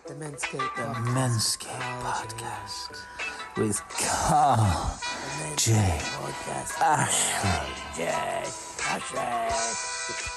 The MenScape The podcast. MenScape podcast with Carl.J. Ashley.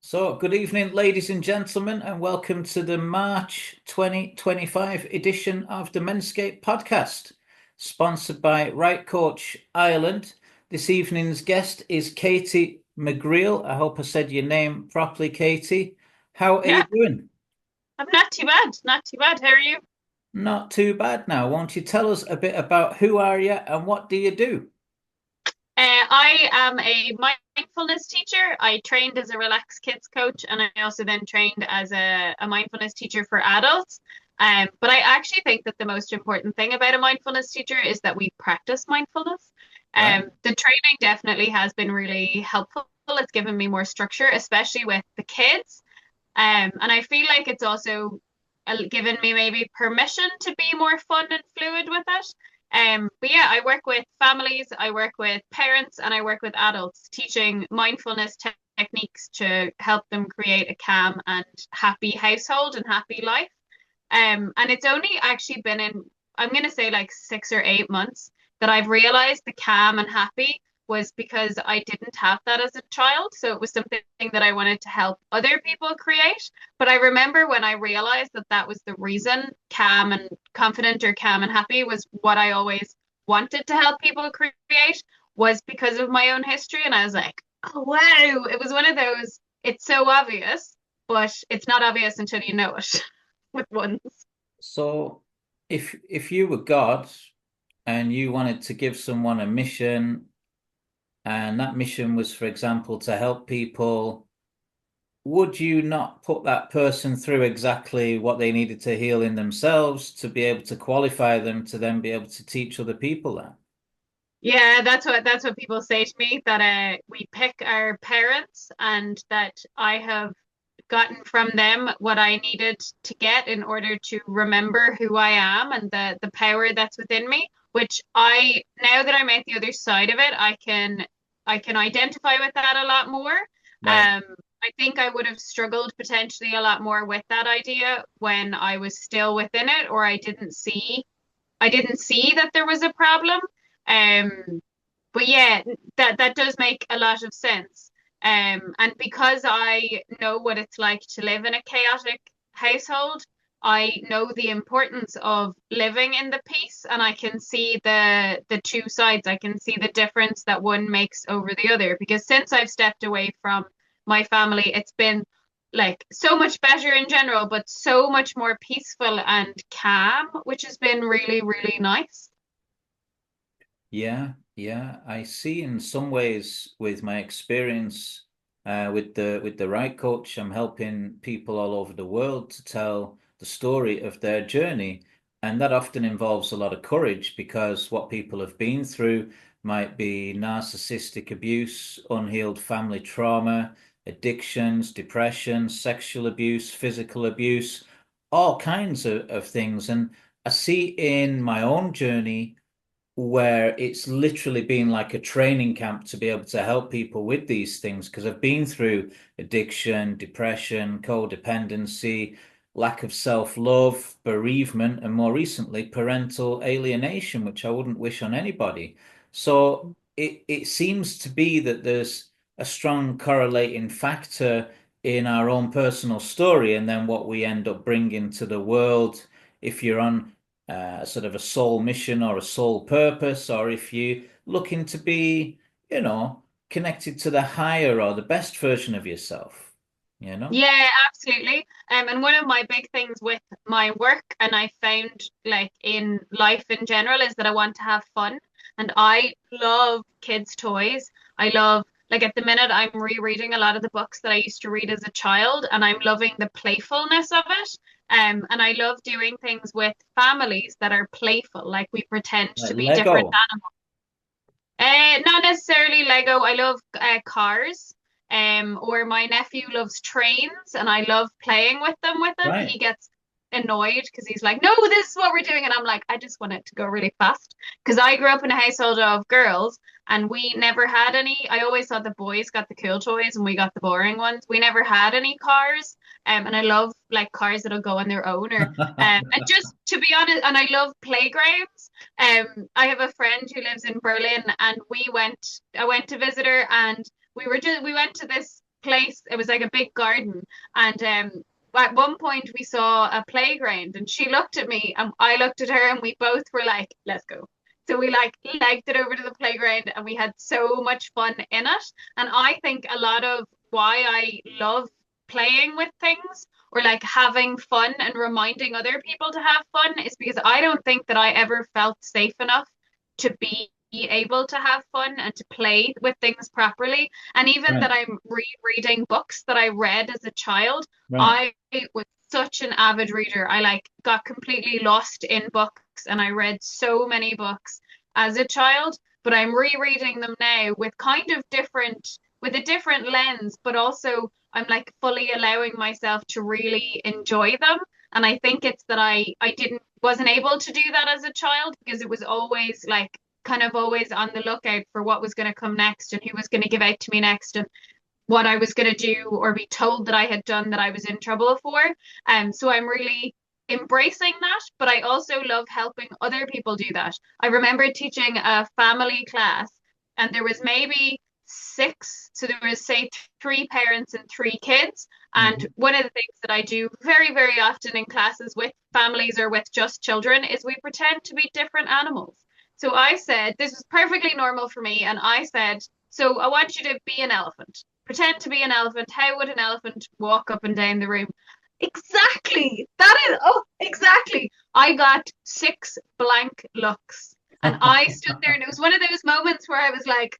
So, good evening, ladies and gentlemen, and welcome to the March 2025 edition of the MenScape podcast, sponsored by Right Coach Ireland. This evening's guest is Katie McGreal. I hope I said your name properly, Katie. How are you doing? I'm not too bad. Not too bad. How are you? Not too bad now. Won't you tell us a bit about who are you and what do you do? I am a mindfulness teacher. I trained as a relaxed kids coach, and I also then trained as a mindfulness teacher for adults. But I actually think that the most important thing about a mindfulness teacher is that we practice mindfulness. Right. The training definitely has been really helpful. It's given me more structure, especially with the kids. And I feel like it's also given me maybe permission to be more fun and fluid with it. But yeah, I work with families, I work with parents, and I work with adults, teaching mindfulness techniques to help them create a calm and happy household and happy life. And it's only actually been I'm going to say like 6 or 8 months that I've realized the calm and happy was because I didn't have that as a child. So it was something that I wanted to help other people create. But I remember when I realized that that was the reason calm and confident or calm and happy was what I always wanted to help people create was because of my own history. And I was like, oh, wow. It was one of those, it's so obvious, but it's not obvious until you know it with ones. So, if you were God and you wanted to give someone a mission, and that mission was, for example, to help people, would you not put that person through exactly what they needed to heal in themselves to be able to qualify them to then be able to teach other people that? Yeah, that's what people say to me, that we pick our parents and that I have gotten from them what I needed to get in order to remember who I am and the power that's within me, which I now that I'm at the other side of it, I can identify with that a lot more. Right. I think I would have struggled potentially a lot more with that idea when I was still within it, or I didn't see that there was a problem. Um, but yeah, that does make a lot of sense. And because I know what it's like to live in a chaotic household, I know the importance of living in the peace, and I can see the two sides. I can see the difference that one makes over the other. Because since I've stepped away from my family, it's been like so much better in general, but so much more peaceful and calm, which has been really, really nice. Yeah. I see in some ways with my experience with the right coach, I'm helping people all over the world to tell the story of their journey. And that often involves a lot of courage because what people have been through might be narcissistic abuse, unhealed family trauma, addictions, depression, sexual abuse, physical abuse, all kinds of things. And I see in my own journey where it's literally been like a training camp to be able to help people with these things because I've been through addiction, depression, codependency, lack of self-love, bereavement, and more recently, parental alienation, which I wouldn't wish on anybody. So it seems to be that there's a strong correlating factor in our own personal story and then what we end up bringing to the world if you're on sort of a soul mission or a soul purpose, or if you're looking to be, connected to the higher or the best version of yourself, you know? Yeah, absolutely. And one of my big things with my work, and I found like in life in general, is that I want to have fun. And I love kids' toys. I love, like at the minute, I'm rereading a lot of the books that I used to read as a child, and I'm loving the playfulness of it. And I love doing things with families that are playful, like we pretend Like to be different Lego. animals. Not necessarily Lego. I love cars. Or my nephew loves trains and I love playing with them with him. Right. He gets annoyed because he's like, no, this is what we're doing. And I'm like, I just want it to go really fast. Because I grew up in a household of girls and we never had any. I always thought the boys got the cool toys and we got the boring ones. We never had any cars. And I love like cars that'll go on their own or and just to be honest, and I love playgrounds. I have a friend who lives in Berlin and I went to visit her and we went to this place. It was like a big garden and at one point we saw a playground and she looked at me and I looked at her and we both were like, let's go. So we like legged it over to the playground and we had so much fun in it. And I think a lot of why I love playing with things or like having fun and reminding other people to have fun is because I don't think that I ever felt safe enough to be able to have fun and to play with things properly. And even Right. that I'm rereading books that I read as a child, Right. I was such an avid reader. I like got completely lost in books and I read so many books as a child, but I'm rereading them now with kind of with a different lens, but also I'm like fully allowing myself to really enjoy them. And I think it's that I wasn't able to do that as a child because it was always like kind of always on the lookout for what was going to come next and who was going to give out to me next and what I was going to do or be told that I had done that I was in trouble for. So I'm really embracing that, but I also love helping other people do that. I remember teaching a family class and there was maybe six, so there was say three parents and three kids. And Mhm. one of the things that I do very, very often in classes with families or with just children is we pretend to be different animals. So I said, this was perfectly normal for me. And I said, so I want you to be an elephant. Pretend to be an elephant. How would an elephant walk up and down the room? Exactly. Exactly. I got six blank looks. And I stood there, and it was one of those moments where I was like,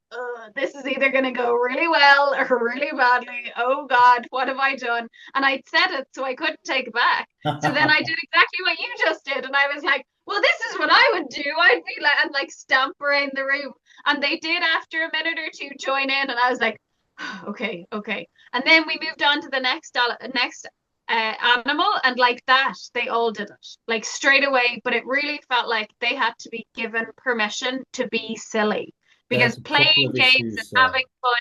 this is either going to go really well or really badly. Oh God, what have I done? And I'd said it, so I couldn't take it back. So then I did exactly what you just did. And I was like, well, this is what I would do. I'd be like, and like stamp around the room. And they did after a minute or two join in. And I was like, okay, okay. And then we moved on to the next animal, and like that, they all did it like straight away. But it really felt like they had to be given permission to be silly because There's a couple playing of games and issues there. having fun,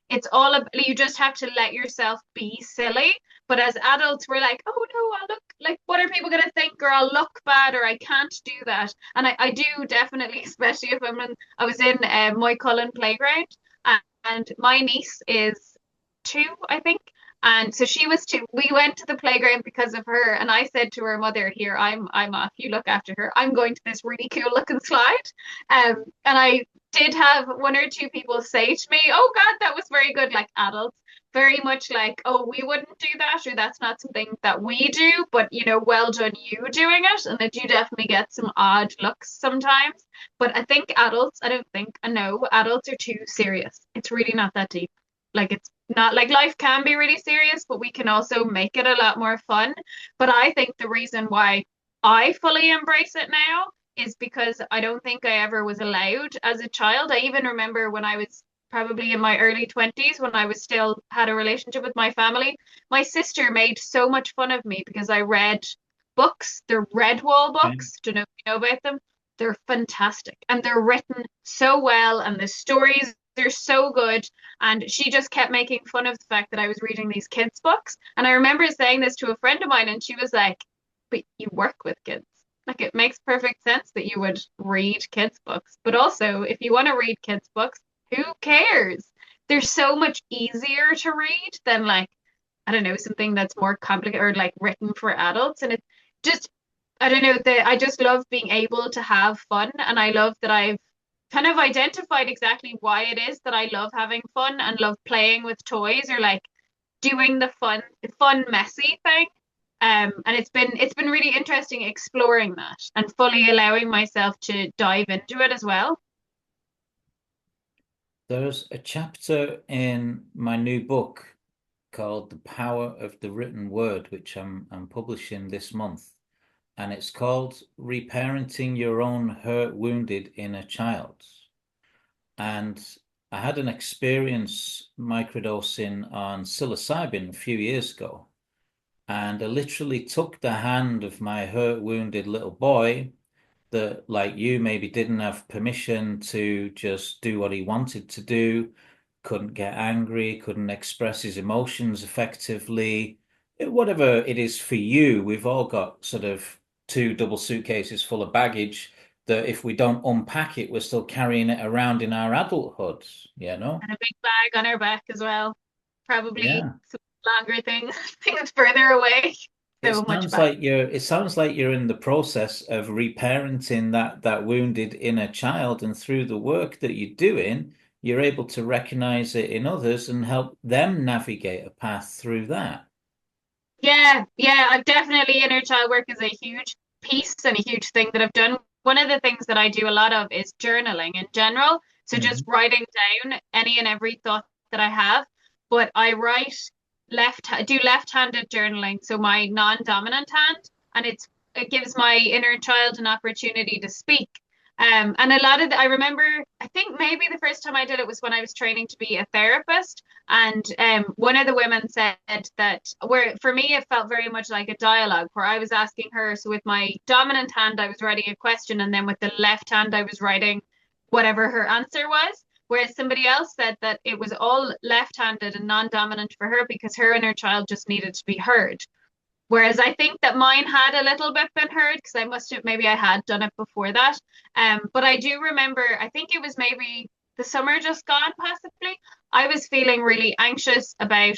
it's all about, you just have to let yourself be silly. But as adults, we're like, oh no, I'll look like, what are people going to think? Or I'll look bad, or I can't do that. And I do definitely, especially if I was in my Cullen playground, and my niece is two, I think. And so she was two. We went to the playground because of her. And I said to her mother, here, I'm off. You look after her. I'm going to this really cool looking slide. And I did have one or two people say to me, oh God, that was very good, like adults. Very much like, oh, we wouldn't do that, or that's not something that we do, but you know, well done you doing it. And that you definitely get some odd looks sometimes. But I think adults, I don't think, I know, adults are too serious. It's really not that deep. Like it's not like life can be really serious, but we can also make it a lot more fun. But I think the reason why I fully embrace it now is because I don't think I ever was allowed as a child. I even remember when I was probably in my early 20s when I was still had a relationship with my family. My sister made so much fun of me because I read books, the Redwall Okay. books. Do you know if you know about them? They're fantastic and they're written so well and the stories are so good. And she just kept making fun of the fact that I was reading these kids' books. And I remember saying this to a friend of mine and she was like, but you work with kids. Like it makes perfect sense that you would read kids' books. But also, if you want to read kids' books, who cares? They're so much easier to read than like, I don't know, something that's more complicated or like written for adults. And it just, I don't know, I just love being able to have fun. And I love that I've kind of identified exactly why it is that I love having fun and love playing with toys or like doing the fun, messy thing. And it's been really interesting exploring that and fully allowing myself to dive into it as well. There's a chapter in my new book called The Power of the Written Word, which I'm publishing this month. And it's called Reparenting Your Own Hurt, Wounded Inner Child. And I had an experience microdosing on psilocybin a few years ago, and I literally took the hand of my hurt, wounded little boy that, like you, maybe didn't have permission to just do what he wanted to do, couldn't get angry, couldn't express his emotions effectively. Whatever it is for you, we've all got sort of two double suitcases full of baggage that if we don't unpack it, we're still carrying it around in our adulthood, you know? And a big bag on our back as well. Probably Yeah. some longer things, things further away. It So much sounds back. like you're in the process of reparenting that wounded inner child, and through the work that you're doing, you're able to recognize it in others and help them navigate a path through that. Yeah, I've definitely inner child work is a huge piece and a huge thing that I've done. One of the things that I do a lot of is journaling in general. So just Mhm. writing down any and every thought that I have. But I write do left-handed journaling, so my non-dominant hand, and it gives my inner child an opportunity to speak. And a lot of I remember, I think maybe the first time I did it was when I was training to be a therapist. And one of the women said that where for me it felt very much like a dialogue where I was asking her. So with my dominant hand, I was writing a question, and then with the left hand, I was writing whatever her answer was. Whereas somebody else said that it was all left-handed and non-dominant for her because her inner child just needed to be heard. Whereas I think that mine had a little bit been heard because I must have maybe I had done it before that. But I do remember, I think it was maybe the summer just gone, possibly. I was feeling really anxious about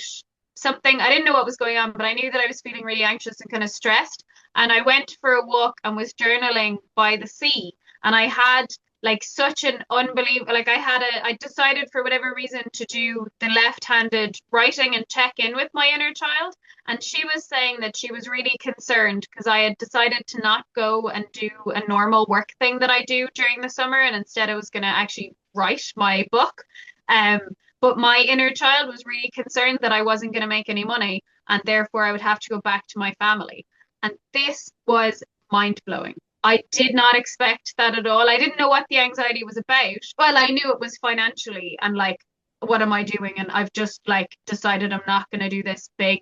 something. I didn't know what was going on, but I knew that I was feeling really anxious and kind of stressed. And I went for a walk and was journaling by the sea. And I had like such an unbelievable, like I decided for whatever reason to do the left-handed writing and check in with my inner child. And she was saying that she was really concerned because I had decided to not go and do a normal work thing that I do during the summer. And instead, I was going to actually write my book. Um, but my inner child was really concerned that I wasn't going to make any money. And therefore, I would have to go back to my family. And this was mind blowing. I did not expect that at all. I didn't know what the anxiety was about. Well, I knew it was financially and like, what am I doing? And I've just like decided I'm not going to do this big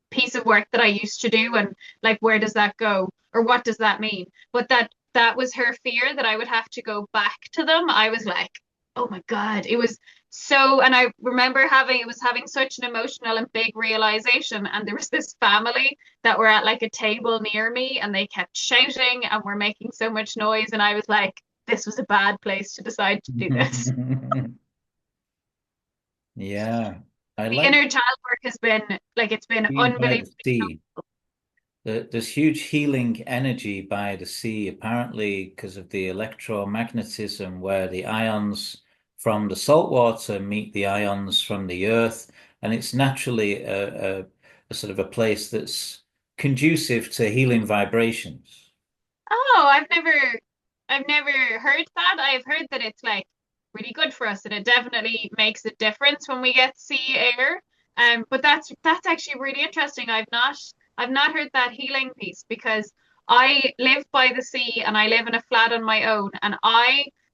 piece of work that I used to do, and like where does that go or what does that mean? But that was her fear that I would have to go back to them. I was like, oh my God, it was so, and I remember having such an emotional and big realization. And there was this family that were at like a table near me and they kept shouting and were making so much noise. And I was like, this was a bad place to decide to do this. Yeah. I The like inner child work has been like, it's been being by the unbelievably sea. There's huge healing energy by the sea, apparently because of the electromagnetism, where the ions from the salt water meet the ions from the earth, and it's naturally a sort of a place that's conducive to healing vibrations. Oh, I've never heard that. I've heard that it's like really good for us and it definitely makes a difference when we get sea air. But that's actually really interesting. I've not heard that healing piece because I live by the sea and I live in a flat on my own. And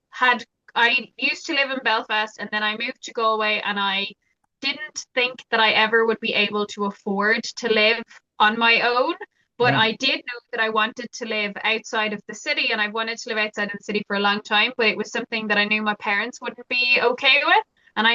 had I used to live in Belfast and then I moved to Galway, and I didn't think that I ever would be able to afford to live on my own. But Right. I did know that I wanted to live outside of the city, and I've wanted to live outside of the city for a long time, but it was something that I knew my parents wouldn't be okay with. And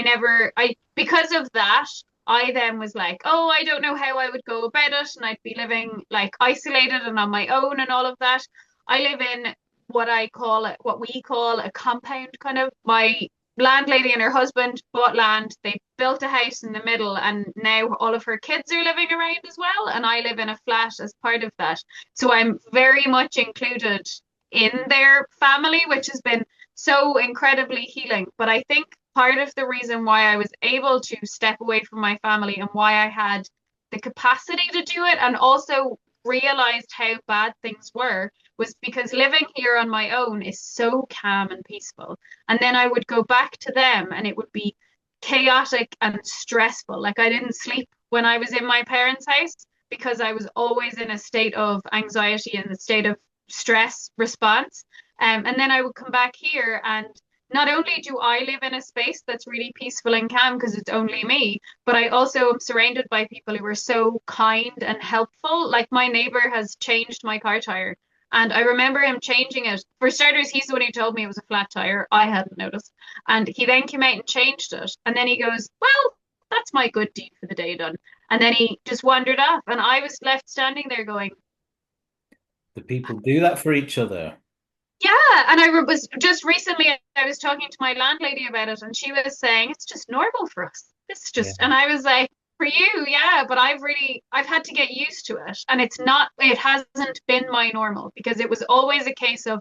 because of that, I then was like, oh, I don't know how I would go about it. And I'd be living like isolated and on my own and all of that. I live in what we call a compound kind of. My landlady and her husband bought land. They built a house in the middle, and now all of her kids are living around as well. And I live in a flat as part of that. So I'm very much included in their family, which has been so incredibly healing. But I think part of the reason why I was able to step away from my family and why I had the capacity to do it and also realized how bad things were was because living here on my own is so calm and peaceful. And then I would go back to them and it would be chaotic and stressful. Like I didn't sleep when I was in my parents' house because I was always in a state of anxiety and a state of stress response. And then I would come back here and not only do I live in a space that's really peaceful and calm because it's only me, but I also am surrounded by people who are so kind and helpful. Like my neighbor has changed my car tire. And I remember him changing it. For starters, he's the one who told me it was a flat tire. I hadn't noticed. And he then came out and changed it. And then he goes, well, that's my good deed for the day done. And then he just wandered off. And I was left standing there going, The people do that for each other. yeah. And was just recently, I was talking to my landlady about it, and she was saying, it's just normal for us. It's Yeah. just, and I was like, for you, yeah, but I've had to get used to it. And it hasn't been my normal because it was always a case of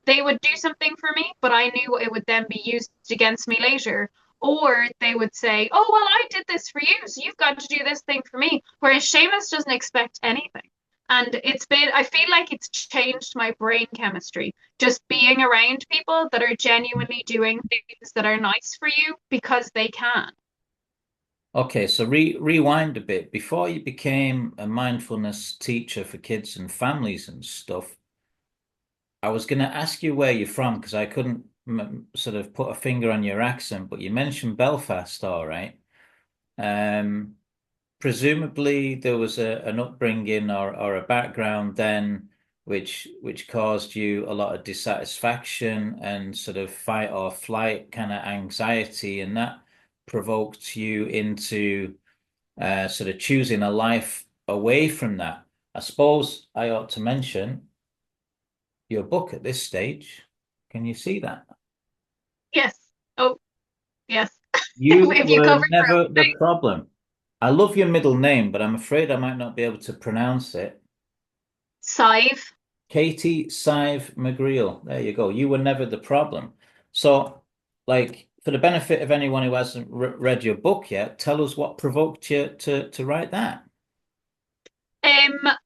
they would do something for me, but I knew it would then be used against me later. Or they would say, oh, well, I did this for you, so you've got to do this thing for me. Whereas Seamus doesn't expect anything. And I feel like it's changed my brain chemistry, just being around people that are genuinely doing things that are nice for you because they can. Okay, so rewind a bit. Before you became a mindfulness teacher for kids and families and stuff, I was going to ask you where you're from because I couldn't sort of put a finger on your accent, but you mentioned Belfast, all right. Um, Presumably there was an upbringing or a background then which caused you a lot of dissatisfaction and sort of fight or flight kind of anxiety, and that provoked you into sort of choosing a life away from that. I suppose I ought to mention your book at this stage. Can you see that? Yes. Oh, yes. You If you were cover your never own the thing. problem. I love your middle name, but I'm afraid I might not be able to pronounce it. Saoidhbh. Katie Saoidhbh McGreal. There you go. You were never the problem. So, like, for the benefit of anyone who hasn't read your book yet, tell us what provoked you to write that. Um,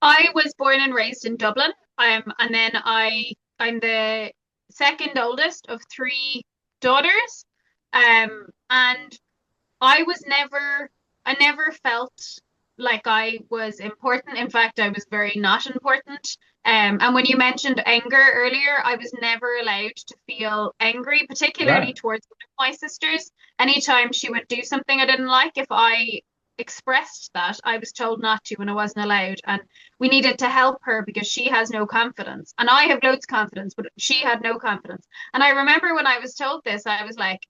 I was born and raised in Dublin. And then I'm the second oldest of three daughters. And I never felt like I was important. In fact, I was very not important. And when you mentioned anger earlier, I was never allowed to feel angry, particularly Right. towards one of my sisters. Anytime she would do something I didn't like, if I expressed that, I was told not to and I wasn't allowed. And we needed to help her because she has no confidence. And I have loads of confidence, but she had no confidence. And I remember when I was told this, I was like,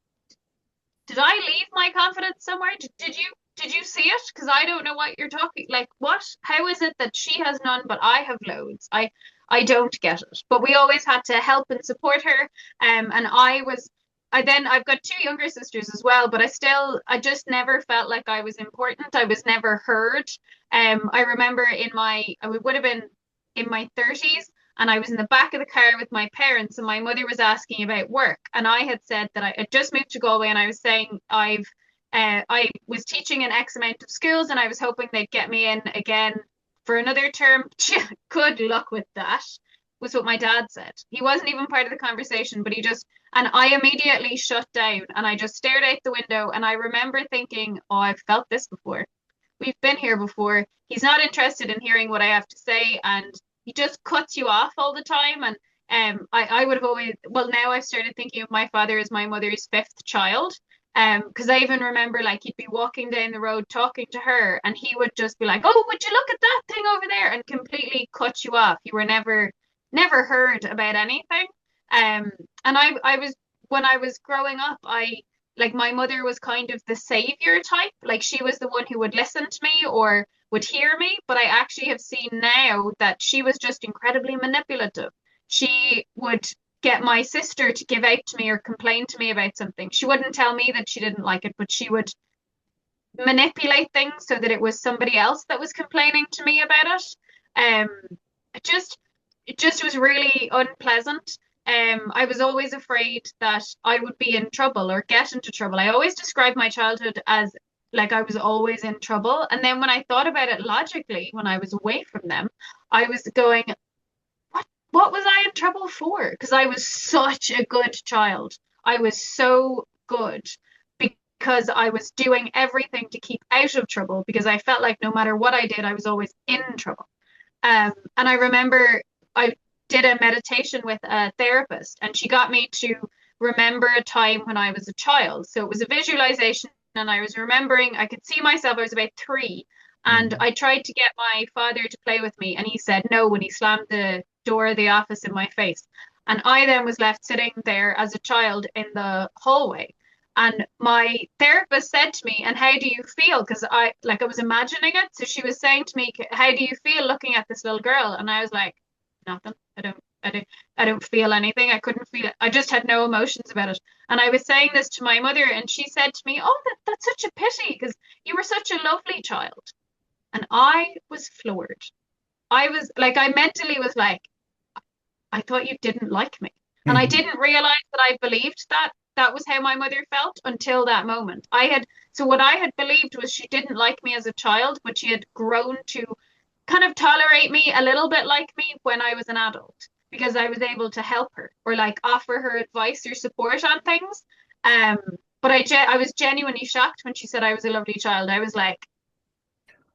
did I leave my confidence somewhere? Did you see it? Because I don't know what you're talking. Like, what? How is it that she has none but I have loads? I don't get it. But we always had to help and support her. And I've got two younger sisters as well, but I just never felt like I was important. I was never heard. I remember I would have been in my 30s, and I was in the back of the car with my parents, and my mother was asking about work, and I had said that I had just moved to Galway, and I was saying I was teaching in X amount of schools, and I was hoping they'd get me in again for another term. Good luck with that, was what my dad said. He wasn't even part of the conversation, but and I immediately shut down, and I just stared out the window, and I remember thinking, oh, I've felt this before. We've been here before. He's not interested in hearing what I have to say, and he just cuts you off all the time. And I would have always, well, now I've started thinking of my father as my mother's fifth child. Because I even remember like he'd be walking down the road talking to her, and he would just be like, "Oh, would you look at that thing over there?" and completely cut you off. You were never heard about anything. And I was when I was growing up, I like my mother was kind of the savior type. Like she was the one who would listen to me or would hear me, but I actually have seen now that she was just incredibly manipulative. She would get my sister to give out to me or complain to me about something. She wouldn't tell me that she didn't like it, but she would manipulate things so that it was somebody else that was complaining to me about it. It just was really unpleasant. I was always afraid that I would be in trouble or get into trouble. I always described my childhood as like I was always in trouble. And then when I thought about it logically, when I was away from them, I was going, what was I in trouble for? Because I was such a good child. I was so good because I was doing everything to keep out of trouble because I felt like no matter what I did, I was always in trouble. And I remember I did a meditation with a therapist, and she got me to remember a time when I was a child. So it was a visualization, and I was remembering, I could see myself, I was about 3, and Mm. I tried to get my father to play with me, and he said no when he slammed the door of the office in my face. And I then was left sitting there as a child in the hallway. And my therapist said to me, "And how do you feel?" Because I was imagining it. So she was saying to me, "How do you feel looking at this little girl?" And I was like, "Nothing. I don't feel anything. I couldn't feel it. I just had no emotions about it." And I was saying this to my mother, and she said to me, "Oh, that's such a pity because you were such a lovely child." And I was floored. I was like, I mentally was like, "I thought you didn't like me." And I didn't realize that I believed that that was how my mother felt until that moment. So what I had believed was she didn't like me as a child, but she had grown to kind of tolerate me a little bit like me when I was an adult because I was able to help her or like offer her advice or support on things. Um, but I was genuinely shocked when she said I was a lovely child. I was like,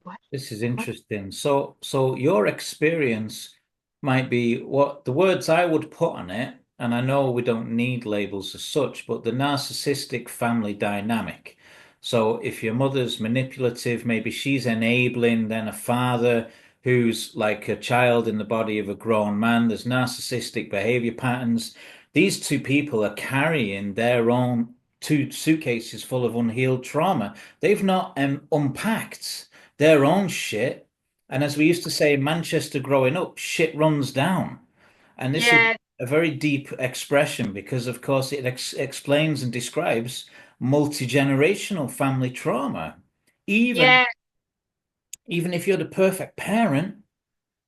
what? This is What? interesting. So your experience might be what the words I would put on it, and I know we don't need labels as such, but the narcissistic family dynamic. So if your mother's manipulative, maybe she's enabling, then a father who's like a child in the body of a grown man, there's narcissistic behavior patterns. These two people are carrying their own two suitcases full of unhealed trauma. They've not unpacked their own shit. And as we used to say in Manchester growing up, shit runs down. And this is Yeah, a very deep expression because, of course, it explains and describes multi-generational family trauma. Even yeah, even if you're the perfect parent,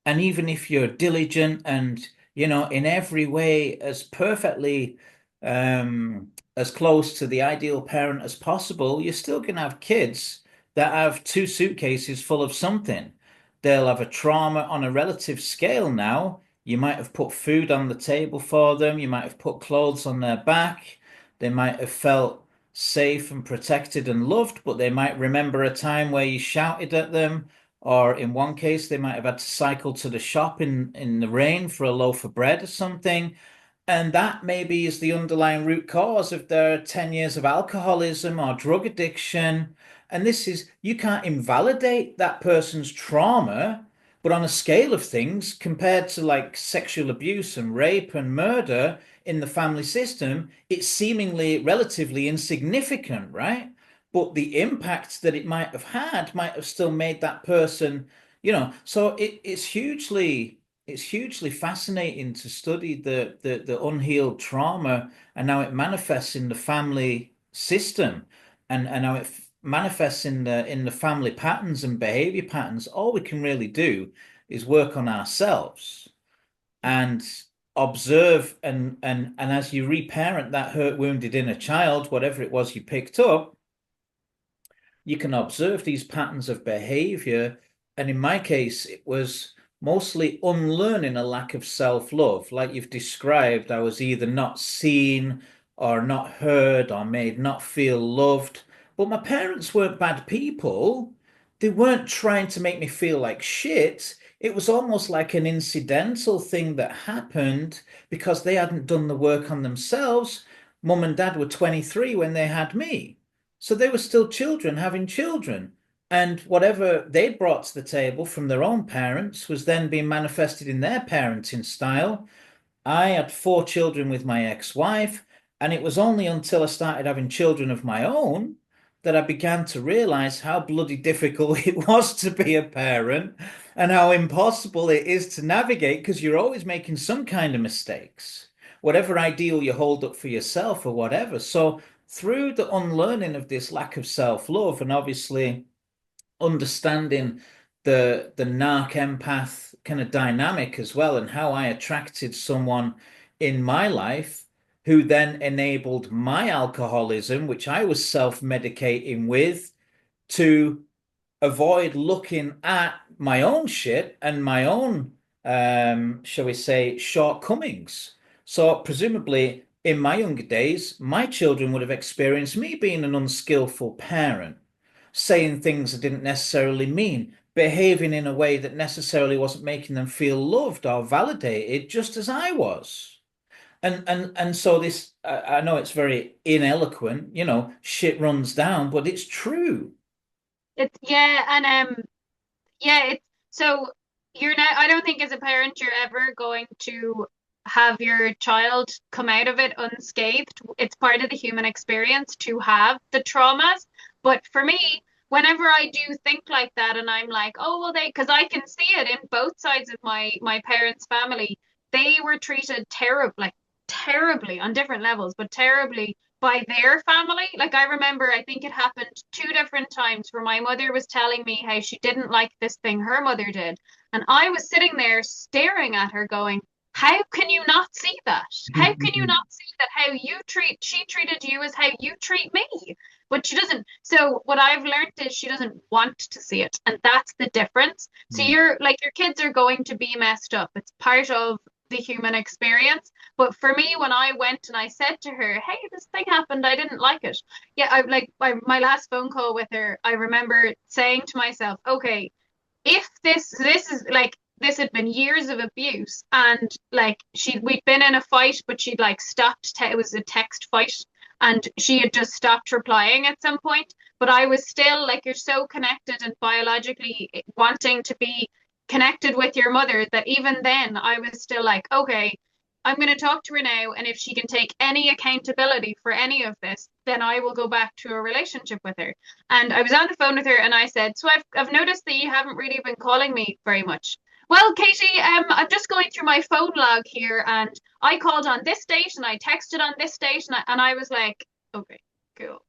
and even if you're diligent and, in every way as perfectly as close to the ideal parent as possible, you're still going to have kids that have two suitcases full of something. They'll have a trauma on a relative scale now. You might have put food on the table for them. You might have put clothes on their back. They might have felt safe and protected and loved, but they might remember a time where you shouted at them, or in one case, they might have had to cycle to the shop in the rain for a loaf of bread or something. And that maybe is the underlying root cause of their 10 years of alcoholism or drug addiction. And you can't invalidate that person's trauma, but on a scale of things, compared to like sexual abuse and rape and murder in the family system, it's seemingly relatively insignificant, right? But the impact that it might have still made that person, so it's hugely fascinating to study the unhealed trauma and how it manifests in the family system, and how it manifests in the family patterns and behavior patterns. All we can really do is work on ourselves and observe, and as you reparent that hurt wounded inner child, whatever it was you picked up, you can observe these patterns of behavior. And in my case, it was mostly unlearning a lack of self-love. Like you've described, I was either not seen or not heard or made not feel loved. But my parents weren't bad people. They weren't trying to make me feel like shit. It was almost like an incidental thing that happened because they hadn't done the work on themselves. Mum and dad were 23 when they had me. So they were still children having children. And whatever they'd brought to the table from their own parents was then being manifested in their parenting style. I had 4 children with my ex-wife, and it was only until I started having children of my own that I began to realize how bloody difficult it was to be a parent and how impossible it is to navigate because you're always making some kind of mistakes, whatever ideal you hold up for yourself or whatever. So through the unlearning of this lack of self-love, and obviously understanding the narc empath kind of dynamic as well, and how I attracted someone in my life who then enabled my alcoholism, which I was self-medicating with, to avoid looking at my own shit and my own, shall we say, shortcomings. So presumably in my younger days, my children would have experienced me being an unskillful parent, saying things I didn't necessarily mean, behaving in a way that necessarily wasn't making them feel loved or validated, just as I was. And so this, I know it's very ineloquent, shit runs down, but it's true. It's yeah, and yeah, it's so you're not, I don't think as a parent you're ever going to have your child come out of it unscathed. It's part of the human experience to have the traumas. But for me, whenever I do think like that and I'm like, oh well because I can see it in both sides of my parents' family, they were treated terribly on different levels, but terribly by their family. Like I remember, I think it happened two different times where my mother was telling me how she didn't like this thing her mother did. And I was sitting there staring at her going, how can you not see that? How can you not see that she treated you as how you treat me? But she doesn't. So what I've learned is she doesn't want to see it. And that's the difference. So you're like, your kids are going to be messed up. It's part of the human experience. But for me, when I went and I said to her, hey, this thing happened, I didn't like it. Yeah, my last phone call with her, I remember saying to myself, okay, if this is like, this had been years of abuse, and like we'd been in a fight, but she'd like stopped, it was a text fight, and she had just stopped replying at some point. But I was still like, you're so connected and biologically wanting to be connected with your mother, that even then I was still like, okay, I'm going to talk to her now, and if she can take any accountability for any of this, then I will go back to a relationship with her. And I was on the phone with her and I said, so I've noticed that you haven't really been calling me very much. Well, Katie, I'm just going through my phone log here, and I called on this date and I texted on this date, and I was like, okay, cool.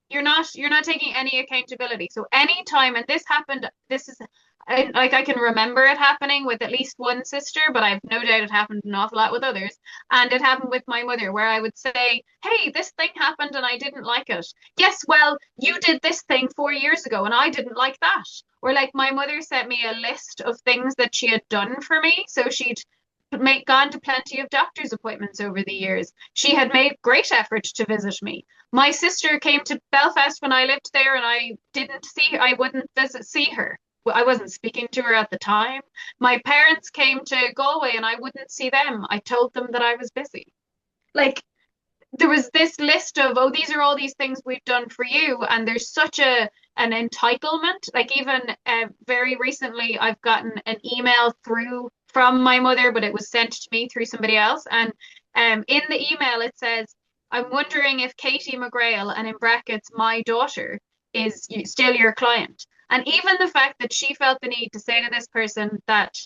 You're not taking any accountability. So anytime, and this happened, this is I can remember it happening with at least one sister, but I've no doubt it happened an awful lot with others. And it happened with my mother, where I would say, hey, this thing happened and I didn't like it. Yes, well, you did this thing 4 years ago and I didn't like that. Or like my mother sent me a list of things that she had done for me. So she'd gone to plenty of doctor's appointments over the years. She had made great effort to visit me. My sister came to Belfast when I lived there, and I wouldn't see her. I wasn't speaking to her at the time. My parents came to Galway and I wouldn't see them. I told them that I was busy. Like, there was this list of, oh, these are all these things we've done for you. And there's such an entitlement. Like, even very recently, I've gotten an email through from my mother, but it was sent to me through somebody else. And in the email, it says, I'm wondering if Katie McGreal, and in brackets, my daughter, is still your client. And even the fact that she felt the need to say to this person that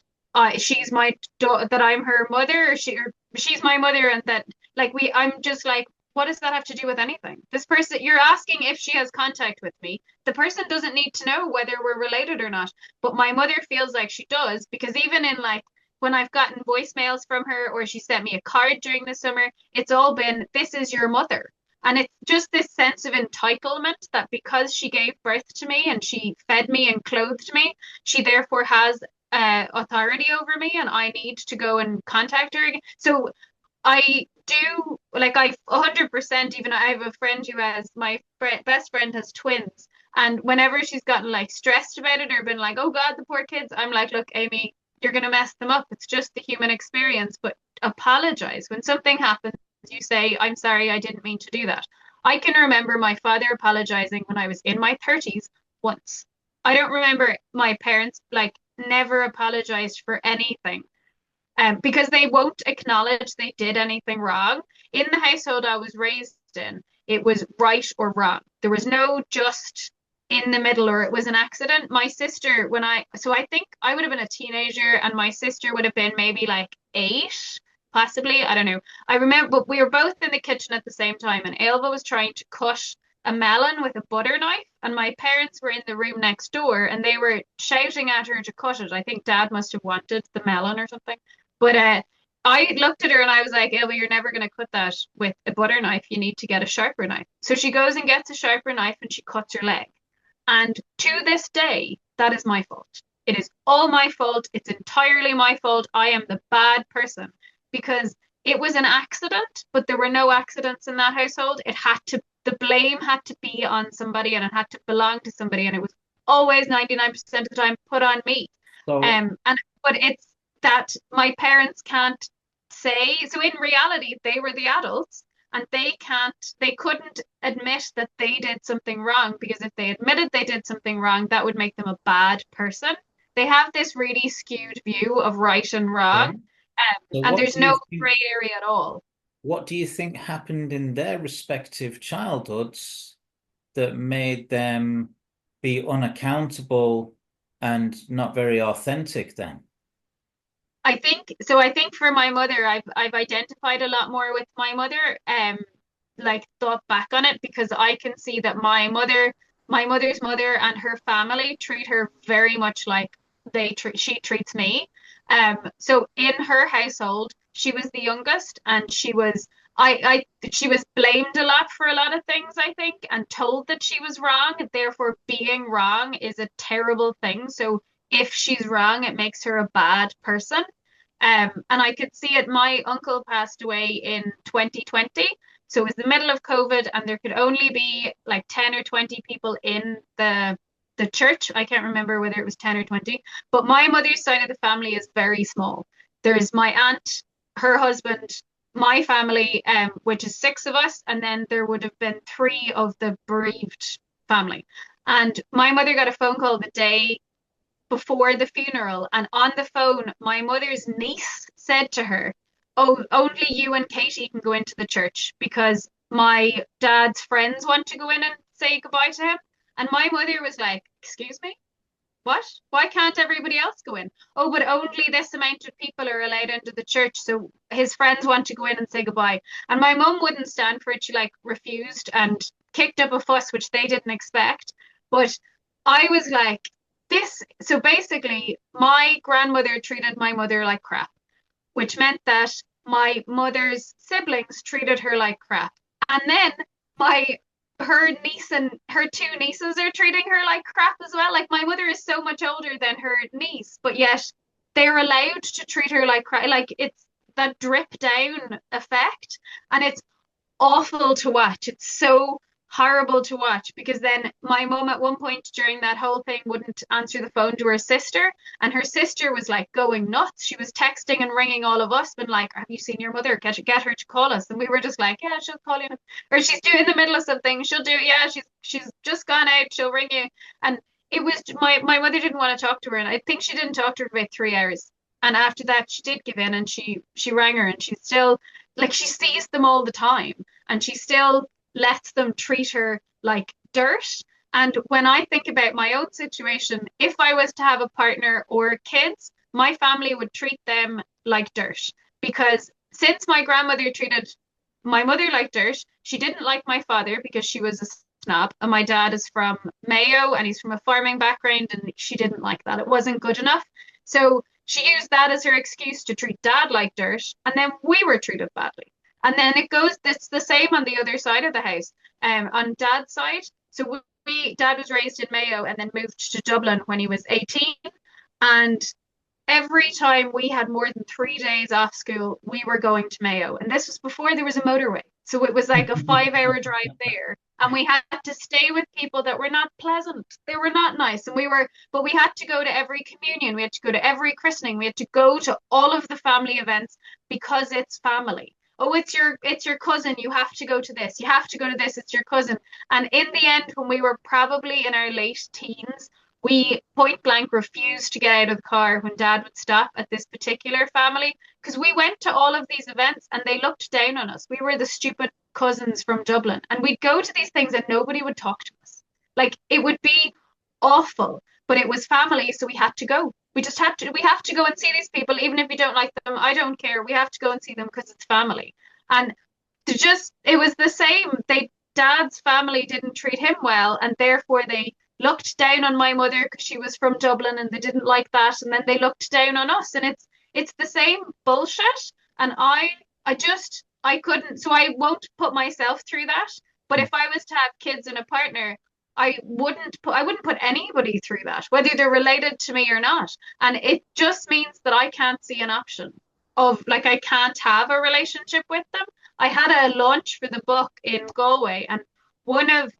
she's my daughter, that I'm her mother, or she's my mother, and that I'm just like, what does that have to do with anything? This person, you're asking if she has contact with me. The person doesn't need to know whether we're related or not. But my mother feels like she does, because even in like when I've gotten voicemails from her, or she sent me a card during the summer, it's all been, this is your mother. And it's just this sense of entitlement that because she gave birth to me and she fed me and clothed me, she therefore has authority over me, and I need to go and contact her again. So I do, like, I 100%, even I have a friend who has, best friend has twins. And whenever she's gotten like stressed about it or been like, oh God, the poor kids, I'm like, look, Amy, you're going to mess them up. It's just the human experience, but apologize. When something happens, you say, I'm sorry, I didn't mean to do that. I can remember my father apologizing when I was in my 30s once. I don't remember my parents like never apologized for anything, because they won't acknowledge they did anything wrong. In the household I was raised in, it was right or wrong. There was no just in the middle, or it was an accident. My sister, so I think I would have been a teenager and my sister would have been maybe like 8, possibly, I don't know. I remember, but we were both in the kitchen at the same time, and Ailbhe was trying to cut a melon with a butter knife, and my parents were in the room next door and they were shouting at her to cut it. I think Dad must have wanted the melon or something. But I looked at her and I was like, Ailbhe, you're never going to cut that with a butter knife. You need to get a sharper knife. So she goes and gets a sharper knife and she cuts her leg. And to this day, that is my fault. It is all my fault. It's entirely my fault. I am the bad person, because it was an accident, but there were no accidents in that household. The blame had to be on somebody, and it had to belong to somebody, and it was always 99% of the time put on me. So, But it's that my parents can't say, so in reality, they were the adults and they couldn't admit that they did something wrong, because if they admitted they did something wrong, that would make them a bad person. They have this really skewed view of right and wrong, okay. So and there's no gray area at all. what do you think happened in their respective childhoods that made them be unaccountable and not very authentic then? I think for my mother, I've identified a lot more with my mother, like thought back on it, because I can see that my mother's mother and her family treat her very much like she treats me. So in her household, she was the youngest, and she was blamed a lot for a lot of things, I think, and told that she was wrong. Therefore, being wrong is a terrible thing. So if she's wrong, it makes her a bad person. And I could see it. My uncle passed away in 2020. So it was the middle of COVID, and there could only be like 10 or 20 people in the church. I can't remember whether it was 10 or 20, but my mother's side of the family is very small. There's my aunt, her husband, my family, which is six of us, and then there would have been three of the bereaved family. And my mother got a phone call the day before the funeral, and on the phone, my mother's niece said to her, "Oh, only you and Katie can go into the church because my dad's friends want to go in and say goodbye to him." And my mother was like, "Excuse me? What? Why can't everybody else go in?" "Oh, but only this amount of people are allowed into the church, so his friends want to go in and say goodbye." And my mum wouldn't stand for it. She like refused and kicked up a fuss, which they didn't expect. But I was like, so basically, my grandmother treated my mother like crap, which meant that my mother's siblings treated her like crap. And then my her niece and her two nieces are treating her like crap as well. Like my mother is so much older than her niece, but yet they're allowed to treat her like crap. Like it's that drip down effect, and it's awful to watch. It's so horrible to watch, because then my mum at one point during that whole thing wouldn't answer the phone to her sister, and her sister was like going nuts. She was texting and ringing all of us, been like, "Have you seen your mother? Get her to call us." And we were just like, "Yeah, she'll call you," or "She's doing the middle of something, she'll do it. Yeah, she's just gone out, she'll ring you." And it was my mother didn't want to talk to her, and I think she didn't talk to her for about 3 hours. And after that, she did give in, and she rang her, and she's still like, she sees them all the time, and she still lets them treat her like dirt. And when I think about my own situation, if I was to have a partner or kids, my family would treat them like dirt. Because since my grandmother treated my mother like dirt, she didn't like my father because she was a snob. And my dad is from Mayo and he's from a farming background, and she didn't like that. It wasn't good enough. So she used that as her excuse to treat dad like dirt. And then we were treated badly. And then it's the same on the other side of the house. On dad's side, so dad was raised in Mayo and then moved to Dublin when he was 18. And every time we had more than 3 days off school, we were going to Mayo. And this was before there was a motorway. So it was like a 5 hour drive there. And we had to stay with people that were not pleasant. They were not nice. But we had to go to every communion. We had to go to every christening. We had to go to all of the family events because it's family. Oh, it's your cousin. You have to go to this. You have to go to this. It's your cousin. And in the end, when we were probably in our late teens, we point blank refused to get out of the car when dad would stop at this particular family, because we went to all of these events and they looked down on us. We were the stupid cousins from Dublin, and we'd go to these things and nobody would talk to us. Like, it would be awful, but it was family, so we had to go. We have to go and see these people, even if we don't like them. I don't care. We have to go and see them because it's family. And it was the same. Dad's family didn't treat him well, and therefore they looked down on my mother because she was from Dublin and they didn't like that, and then they looked down on us, and it's the same bullshit. And I couldn't, so I won't put myself through that. But if I was to have kids and a partner, I wouldn't put anybody through that, whether they're related to me or not. And it just means that I can't see an option of, like, I can't have a relationship with them. I had a launch for the book in Galway, and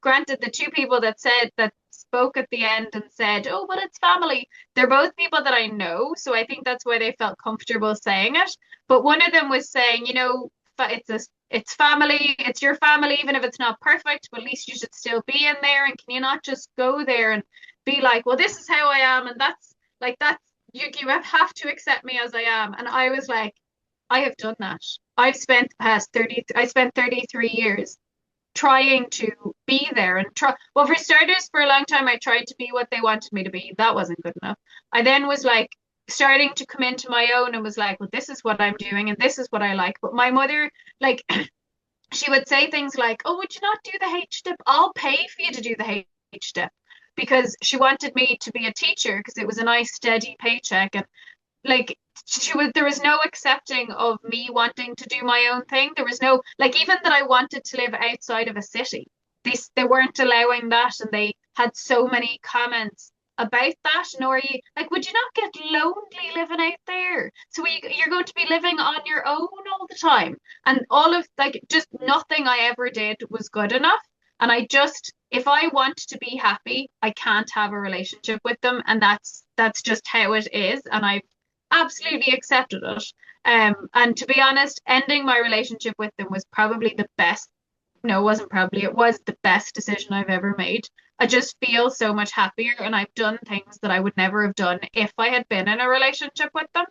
granted, the two people that said that spoke at the end and said, "Oh, well, it's family." They're both people that I know, so I think that's why they felt comfortable saying it. But one of them was saying, it's family, it's your family, even if it's not perfect, but at least you should still be in there. And can you not just go there and be like, well, this is how I am, and that's you have to accept me as I am. And I was like, I have done that. I spent 33 years trying to be there and try. Well, for starters, for a long time, I tried to be what they wanted me to be. That wasn't good enough. I then was like starting to come into my own and was like, well, this is what I'm doing and this is what I like. But my mother, like, she would say things like, oh, would you not do the H dip? I'll pay for you to do the H dip. Because she wanted me to be a teacher because it was a nice steady paycheck. And like there was no accepting of me wanting to do my own thing. There was no, like, even that I wanted to live outside of a city, they weren't allowing that, and they had so many comments about that. Nor you like, would you not get lonely living out there? So you're going to be living on your own all the time. And all of, like, just nothing I ever did was good enough. And I just, if I want to be happy, I can't have a relationship with them. And that's just how it is. And I've absolutely accepted it. And to be honest, ending my relationship with them was probably the best. No, it wasn't probably. It was the best decision I've ever made. I just feel so much happier, and I've done things that I would never have done if I had been in a relationship with them.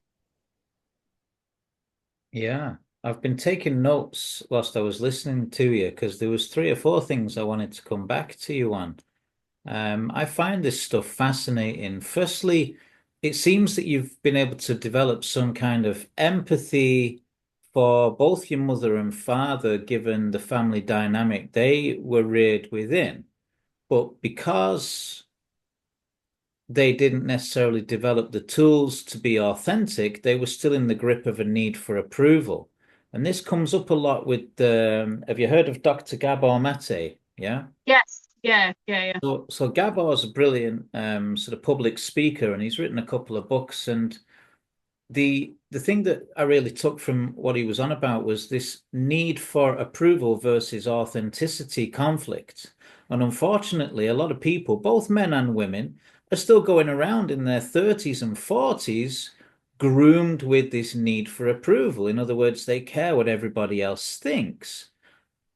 Yeah, I've been taking notes whilst I was listening to you because there was 3 or 4 things I wanted to come back to you on. I find this stuff fascinating. Firstly, it seems that you've been able to develop some kind of empathy for both your mother and father, given the family dynamic they were reared within. But because they didn't necessarily develop the tools to be authentic, they were still in the grip of a need for approval. And this comes up a lot with have you heard of Dr. Gabor Mate? Yeah. Yes. Yeah. Yeah. Yeah. So Gabor is a brilliant sort of public speaker, and he's written a couple of books. And the thing that I really took from what he was on about was this need for approval versus authenticity conflict. And unfortunately, a lot of people, both men and women, are still going around in their 30s and 40s groomed with this need for approval. In other words, they care what everybody else thinks.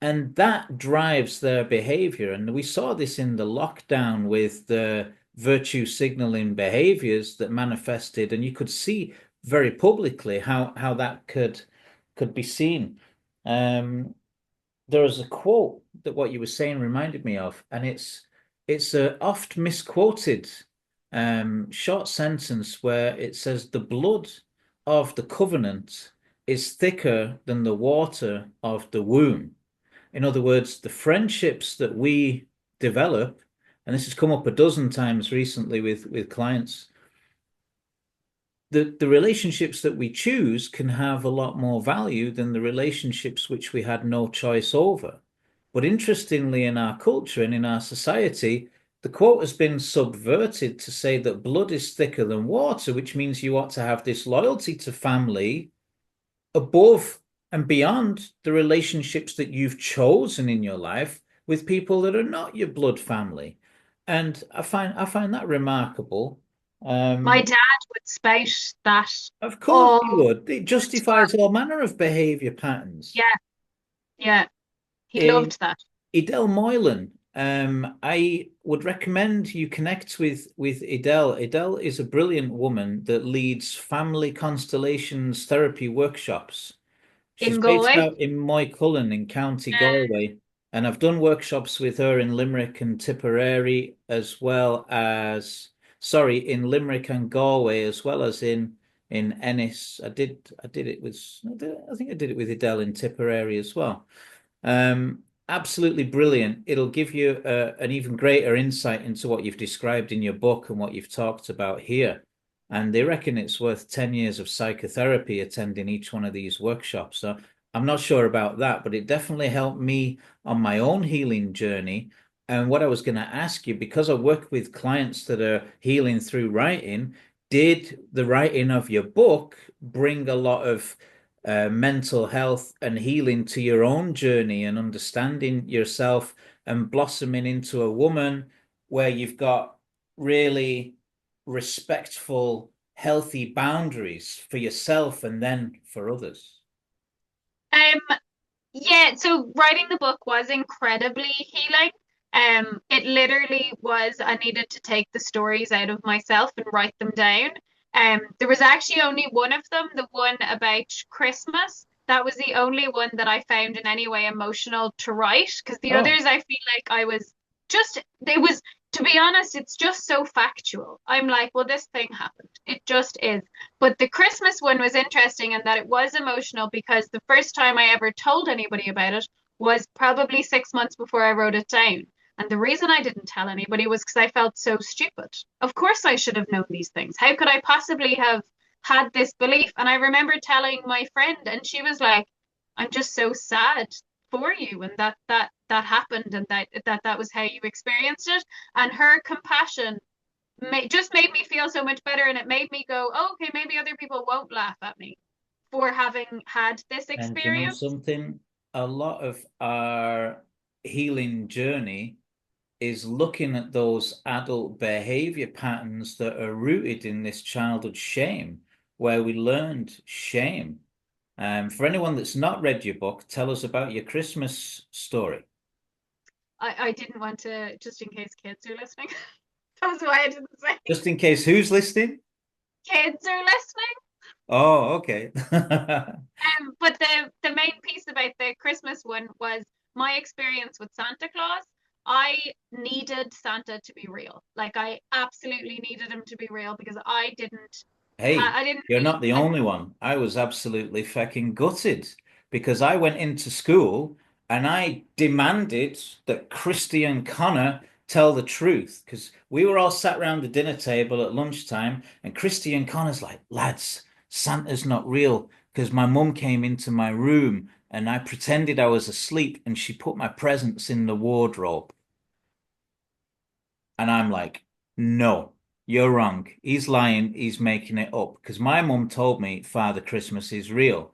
And that drives their behavior. And we saw this in the lockdown with the virtue signaling behaviors that manifested, and you could see very publicly how that could be seen. There was a quote that what you were saying reminded me of, and it's a oft misquoted short sentence where it says the blood of the covenant is thicker than the water of the womb. In other words, the friendships that we develop, and this has come up a dozen times recently with clients, the relationships that we choose can have a lot more value than the relationships which we had no choice over. But interestingly, in our culture and in our society, the quote has been subverted to say that blood is thicker than water, which means you ought to have this loyalty to family above and beyond the relationships that you've chosen in your life with people that are not your blood family. And I find that remarkable. My dad would spout that Of course he all would. It justifies all manner of behavior patterns. yeah, yeah. He In loved that. Edel Moylan, I would recommend you connect with Edel. Edel is a brilliant woman that leads family constellations therapy workshops. She's In based Galway. out in Moycullen in County Galway, and I've done workshops with her in Limerick and Tipperary, as well as, sorry, in Limerick and Galway, as well as in Ennis. I did it with, I think I did it with Edel in Tipperary as well. Absolutely brilliant. It'll give you an even greater insight into what you've described in your book and what you've talked about here. And they reckon it's worth 10 years of psychotherapy attending each one of these workshops. So I'm not sure about that, but it definitely helped me on my own healing journey. And what I was going to ask you, because I work with clients that are healing through writing, did the writing of your book bring a lot of mental health and healing to your own journey and understanding yourself and blossoming into a woman where you've got really respectful, healthy boundaries for yourself and then for others? Um, yeah, so writing the book was incredibly healing. It literally was, I needed to take the stories out of myself and write them down. There was actually only one of them, the one about Christmas. That was the only one that I found in any way emotional to write, because the Oh, others I feel like I was just, it was, to be honest, it's just so factual. I'm like, well, this thing happened. It just is. But the Christmas one was interesting in that it was emotional because the first time I ever told anybody about it was probably 6 months before I wrote it down. And the reason I didn't tell anybody was because I felt so stupid. Of course, I should have known these things. How could I possibly have had this belief? And I remember telling my friend, and she was like, "I'm just so sad for you, and that happened, and that was how you experienced it." And her compassion just made me feel so much better, and it made me go, oh, okay, maybe other people won't laugh at me for having had this and you know experience. something? A lot of our healing journey is looking at those adult behavior patterns that are rooted in this childhood shame, where we learned shame. For anyone that's not read your book, tell us about your Christmas story. I didn't want to, just in case kids are listening. That was why I didn't say Just in case who's listening? kids are listening. Oh, okay. But the main piece about the Christmas one was my experience with Santa Claus. I needed Santa to be real. Like I absolutely needed him to be real because Hey, I didn't you're feel not the only one. I was absolutely fucking gutted because I went into school and I demanded that Christy and Connor tell the truth because we were all sat around the dinner table at lunchtime and Christy and Connor's like, lads, Santa's not real because my mum came into my room and I pretended I was asleep and she put my presents in the wardrobe. And I'm like, no, you're wrong. He's lying. He's making it up. Because my mum told me Father Christmas is real.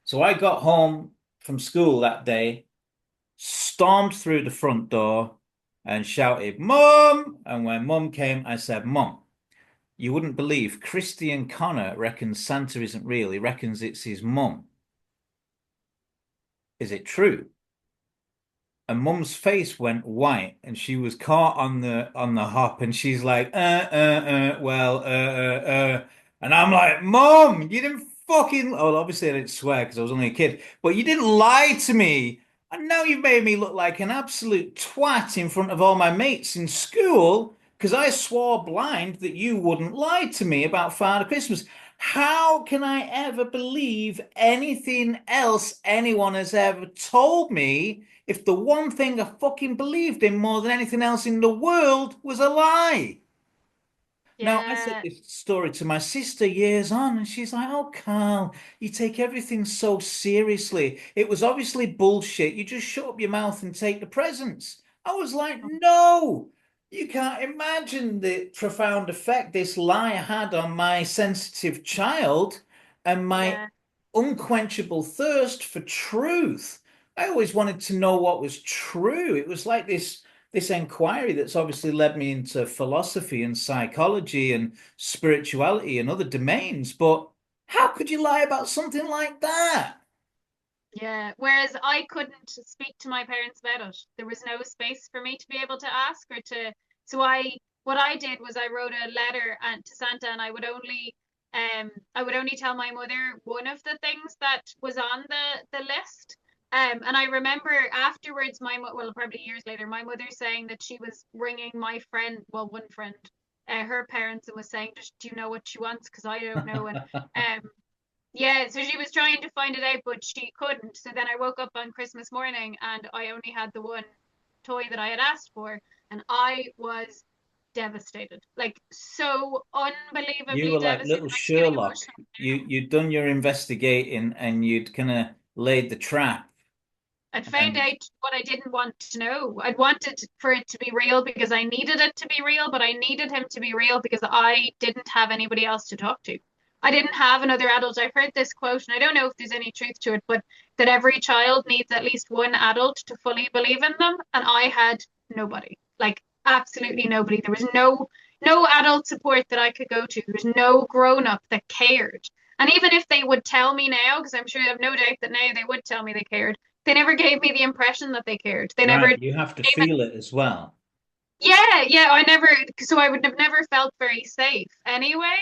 So I got home from school that day, stormed through the front door, and shouted, Mum! And when Mum came, I said, Mum, you wouldn't believe Christian Connor reckons Santa isn't real. He reckons it's his mum. Is it true? And Mum's face went white and she was caught on the hop and she's like, and I'm like, Mum, you didn't fucking oh, obviously I didn't swear because I was only a kid, but you didn't lie to me. And now you've made me look like an absolute twat in front of all my mates in school because I swore blind that you wouldn't lie to me about Father Christmas. How can I ever believe anything else anyone has ever told me if the one thing I fucking believed in more than anything else in the world was a lie? Now, I said Yeah. this story to my sister years on, and she's like, oh, Carl, you take everything so seriously. It was obviously bullshit. You just shut up your mouth and take the presents. I was like, no, you can't imagine the profound effect this lie had on my sensitive child and my Yeah. unquenchable thirst for truth. I always wanted to know what was true. It was like this inquiry that's obviously led me into philosophy and psychology and spirituality and other domains. But how could you lie about something like that? Yeah. Whereas I couldn't speak to my parents about it. There was no space for me to be able to ask or to. So what I did was I wrote a letter to Santa, and I would only tell my mother one of the things that was on the list. And I remember afterwards, well, probably years later, my mother saying that she was ringing my friend, well, one friend, her parents, and was saying, "Just do you know what she wants? Because I don't know." And yeah, so she was trying to find it out, but she couldn't. So then I woke up on Christmas morning and I only had the one toy that I had asked for, and I was devastated, like so You unbelievably were like devastated. little I'm feeling Sherlock. emotional now. You'd done your investigating and you'd kind of laid the trap. I'd found And out what I didn't want to know. I'd wanted for it to be real because I needed it to be real, but I needed him to be real because I didn't have anybody else to talk to. I didn't have another adult. I've heard this quote, and I don't know if there's any truth to it, but that every child needs at least one adult to fully believe in them. And I had nobody. Like absolutely nobody. There was no adult support that I could go to. There was no grown up that cared. And even if they would tell me now, because I'm sure I have no doubt that now they would tell me they cared, they never gave me the impression that they cared. They never Right. gave You have to it. feel it as well. Yeah, I never, so I would have never felt very safe anyway.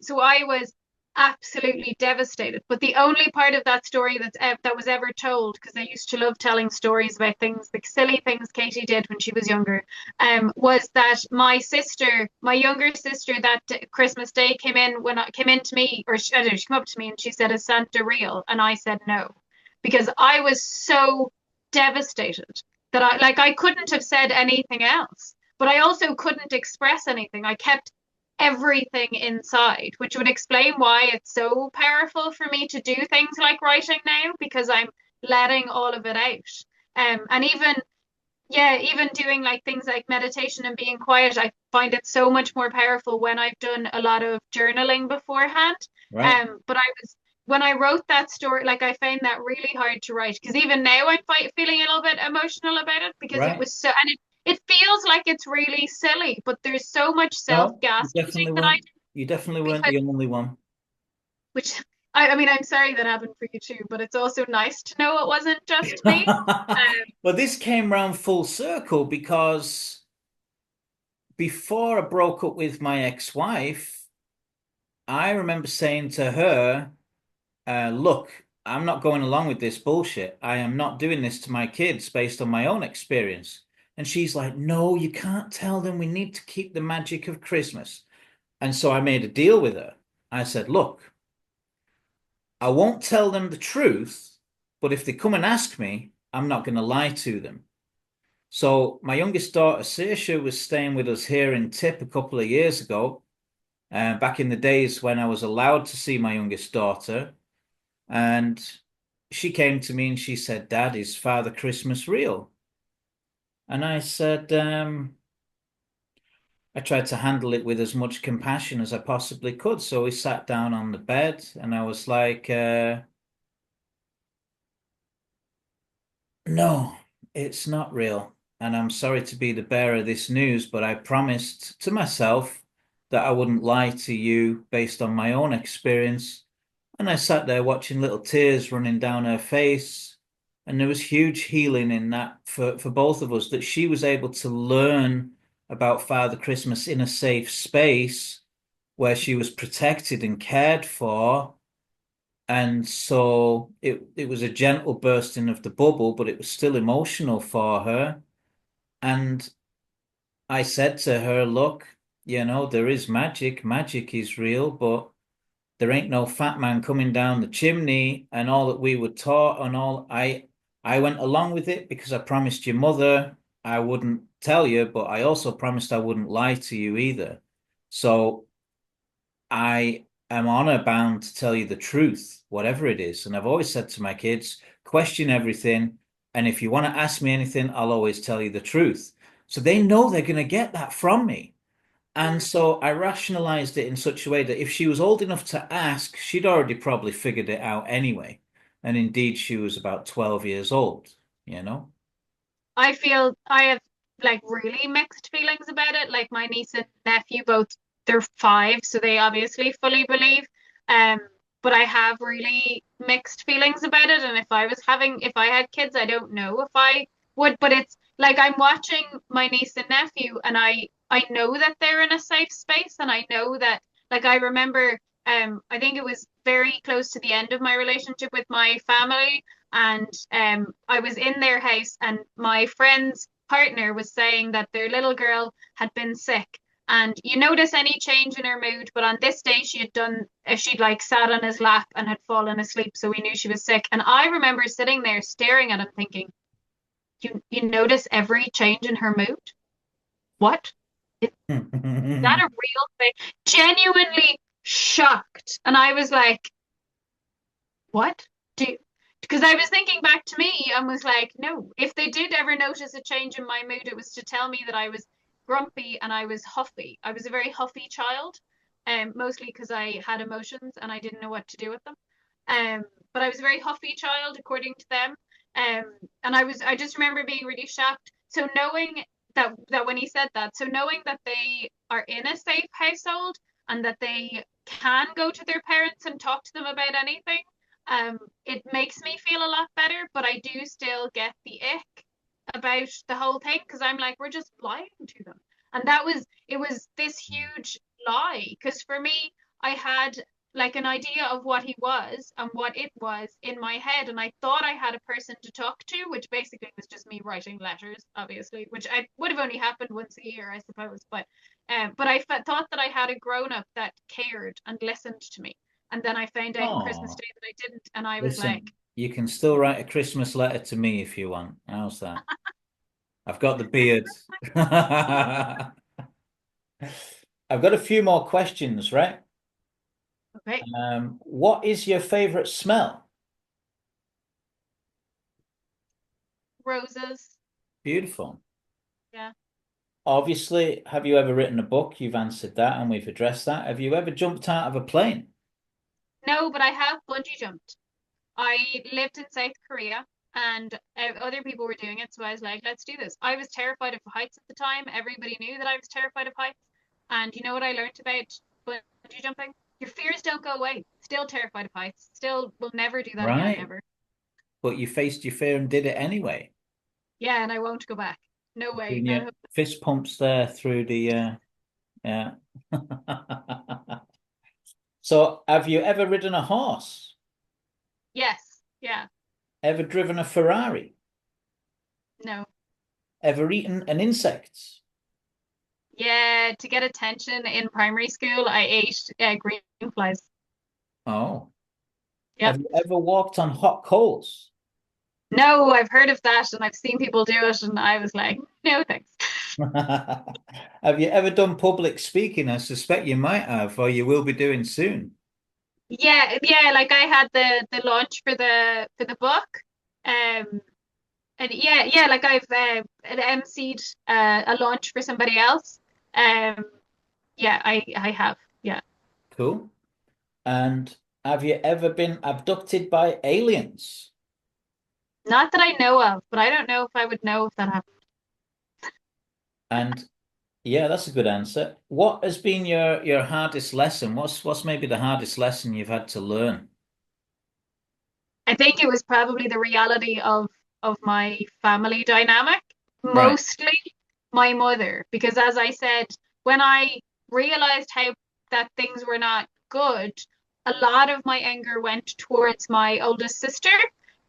So I was absolutely devastated. But the only part of that story that was ever told, because I used to love telling stories about things, like silly things Katie did when she was younger, was that my younger sister, that Christmas Day came in to me, or I don't know, she came up to me and she said, "Is Santa real?" And I said no, because I was so devastated that I couldn't have said anything else, but I also couldn't express anything. I kept everything inside, which would explain why it's so powerful for me to do things like writing now, because I'm letting all of it out. And even doing like things like meditation and being quiet, I find it so much more powerful when I've done a lot of journaling beforehand. Right. But when I wrote that story, like I found that really hard to write, because even now I'm feeling a little bit emotional about it, because it Right. was so, and it feels like it's really silly, but there's so much No, self-gaslighting that I do, you definitely weren't because the only one. which I mean, I'm sorry that happened for you too, but it's also nice to know it wasn't just me. Well, this came round full circle because before I broke up with my ex-wife, I remember saying to her, look, I'm not going along with this bullshit. I am not doing this to my kids based on my own experience. And she's like, no, you can't tell them. We need to keep the magic of Christmas. And so I made a deal with her. I said, look, I won't tell them the truth, but if they come and ask me, I'm not going to lie to them. So my youngest daughter, Saoirse, was staying with us here in Tip a couple of years ago, back in the days when I was allowed to see my youngest daughter. And she came to me and she said, Dad, is Father Christmas real? And I said, I tried to handle it with as much compassion as I possibly could. So we sat down on the bed and I was like, no, it's not real. And I'm sorry to be the bearer of this news, but I promised to myself that I wouldn't lie to you based on my own experience. And I sat there watching little tears running down her face. And there was huge healing in that for both of us, that she was able to learn about Father Christmas in a safe space where she was protected and cared for. And so it was a gentle bursting of the bubble, but it was still emotional for her. And I said to her, look, there is magic. Magic is real, but there ain't no fat man coming down the chimney. And all that we were taught and all, I went along with it because I promised your mother I wouldn't tell you, but I also promised I wouldn't lie to you either. So I am honor bound to tell you the truth, whatever it is. And I've always said to my kids, question everything. And if you want to ask me anything, I'll always tell you the truth. So they know they're going to get that from me. And so I rationalized it in such a way that if she was old enough to ask, she'd already probably figured it out anyway. And indeed, she was about 12 years old, you know? I feel I have like really mixed feelings about it. Like my niece and nephew both, they're 5, so they obviously fully believe. Um, but I have really mixed feelings about it. And if I had kids, I don't know if I would. But it's like I'm watching my niece and nephew, and I know that they're in a safe space, and I know that, like, I remember I think it was very close to the end of my relationship with my family, and I was in their house, and my friend's partner was saying that their little girl had been sick. And you notice any change in her mood, but on this day she'd like sat on his lap and had fallen asleep, so we knew she was sick. And I remember sitting there staring at him thinking, you notice every change in her mood? What? Is that a real thing? Genuinely shocked. And I was like, what? Do Because I was thinking back to me and was like, no, if they did ever notice a change in my mood, it was to tell me that I was grumpy and I was huffy. I was a very huffy child, mostly because I had emotions and I didn't know what to do with them. But I was a very huffy child, according to them. And I just remember being really shocked. So knowing that when he said that, so knowing that they are in a safe household and that they can go to their parents and talk to them about anything, it makes me feel a lot better. But I do still get the ick about the whole thing because I'm like, we're just lying to them. And it was this huge lie because for me, I had like an idea of what he was and what it was in my head, and I thought I had a person to talk to, which basically was just me writing letters, obviously, which I would have only happened once a year, I suppose. But I thought that I had a grown up that cared and listened to me, and then I found out on Christmas Oh, Day that I didn't, and I was like, listen, you can still write a Christmas letter to me if you want. How's that? I've got the beard. I've got a few more questions, right? okay, What is your favorite smell? roses, Beautiful. yeah. Obviously, have you ever written a book? You've answered that and we've addressed that. Have you ever jumped out of a plane? No, but I have bungee jumped. I lived in South Korea and other people were doing it. So I was like, let's do this. I was terrified of heights at the time. Everybody knew that I was terrified of heights. And you know what I learned about bungee jumping? Your fears don't go away. Still terrified of heights. Still will never do that again, Right. ever. But you faced your fear and did it anyway. Yeah, and I won't go back. No way. Doing your fist pumps there through the yeah. So have you ever ridden a horse? Yes. Yeah. Ever driven a Ferrari? No. Ever eaten an insect? Yeah, to get attention in primary school, I ate green flies. Oh. Yep. Have you ever walked on hot coals? No, I've heard of that and I've seen people do it, and I was like, no, thanks. Have you ever done public speaking? I suspect you might have, or you will be doing soon. Yeah, yeah, like I had the launch for the book. Um and yeah, like I've emceed a launch for somebody else. Um yeah, I have. Yeah. Cool. And have you ever been abducted by aliens? Not that I know of, but I don't know if I would know if that happened. And yeah, that's a good answer. What has been your hardest lesson? What's maybe the hardest lesson you've had to learn? I think it was probably the reality of my family dynamic, Right, mostly my mother, because as I said, when I realized how that things were not good, a lot of my anger went towards my oldest sister.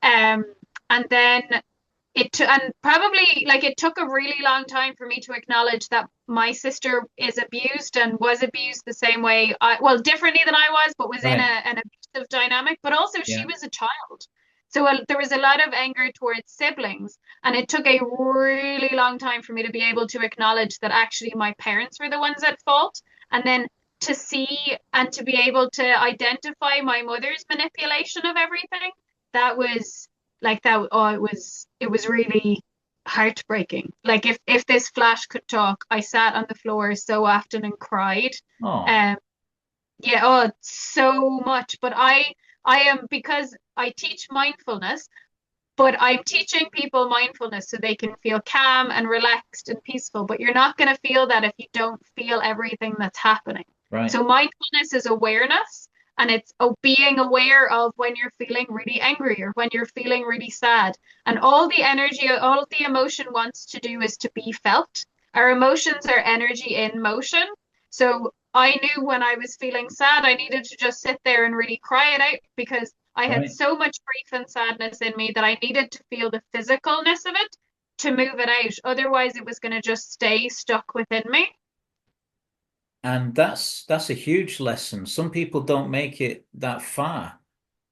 Um, and then and probably like it took a really long time for me to acknowledge that my sister is abused and was abused the same way well, differently than I was, but was in right. an abusive dynamic. But also she Yeah. was a child, so there was a lot of anger towards siblings, and it took a really long time for me to be able to acknowledge that actually my parents were the ones at fault, and then to see and to be able to identify my mother's manipulation of everything. That was like that. Oh, it was really heartbreaking. Like if this flash could talk, I sat on the floor so often and cried. Oh, Um, yeah, oh, so much. But I am, because I teach mindfulness, but I'm teaching people mindfulness so they can feel calm and relaxed and peaceful. But you're not going to feel that if you don't feel everything that's happening. right. So mindfulness is awareness, and it's being aware of when you're feeling really angry or when you're feeling really sad. And all the energy, all the emotion wants to do is to be felt. Our emotions are energy in motion. So I knew when I was feeling sad, I needed to just sit there and really cry it out because I had Right. so much grief and sadness in me that I needed to feel the physicalness of it to move it out. Otherwise, it was going to just stay stuck within me. And that's a huge lesson. Some people don't make it that far.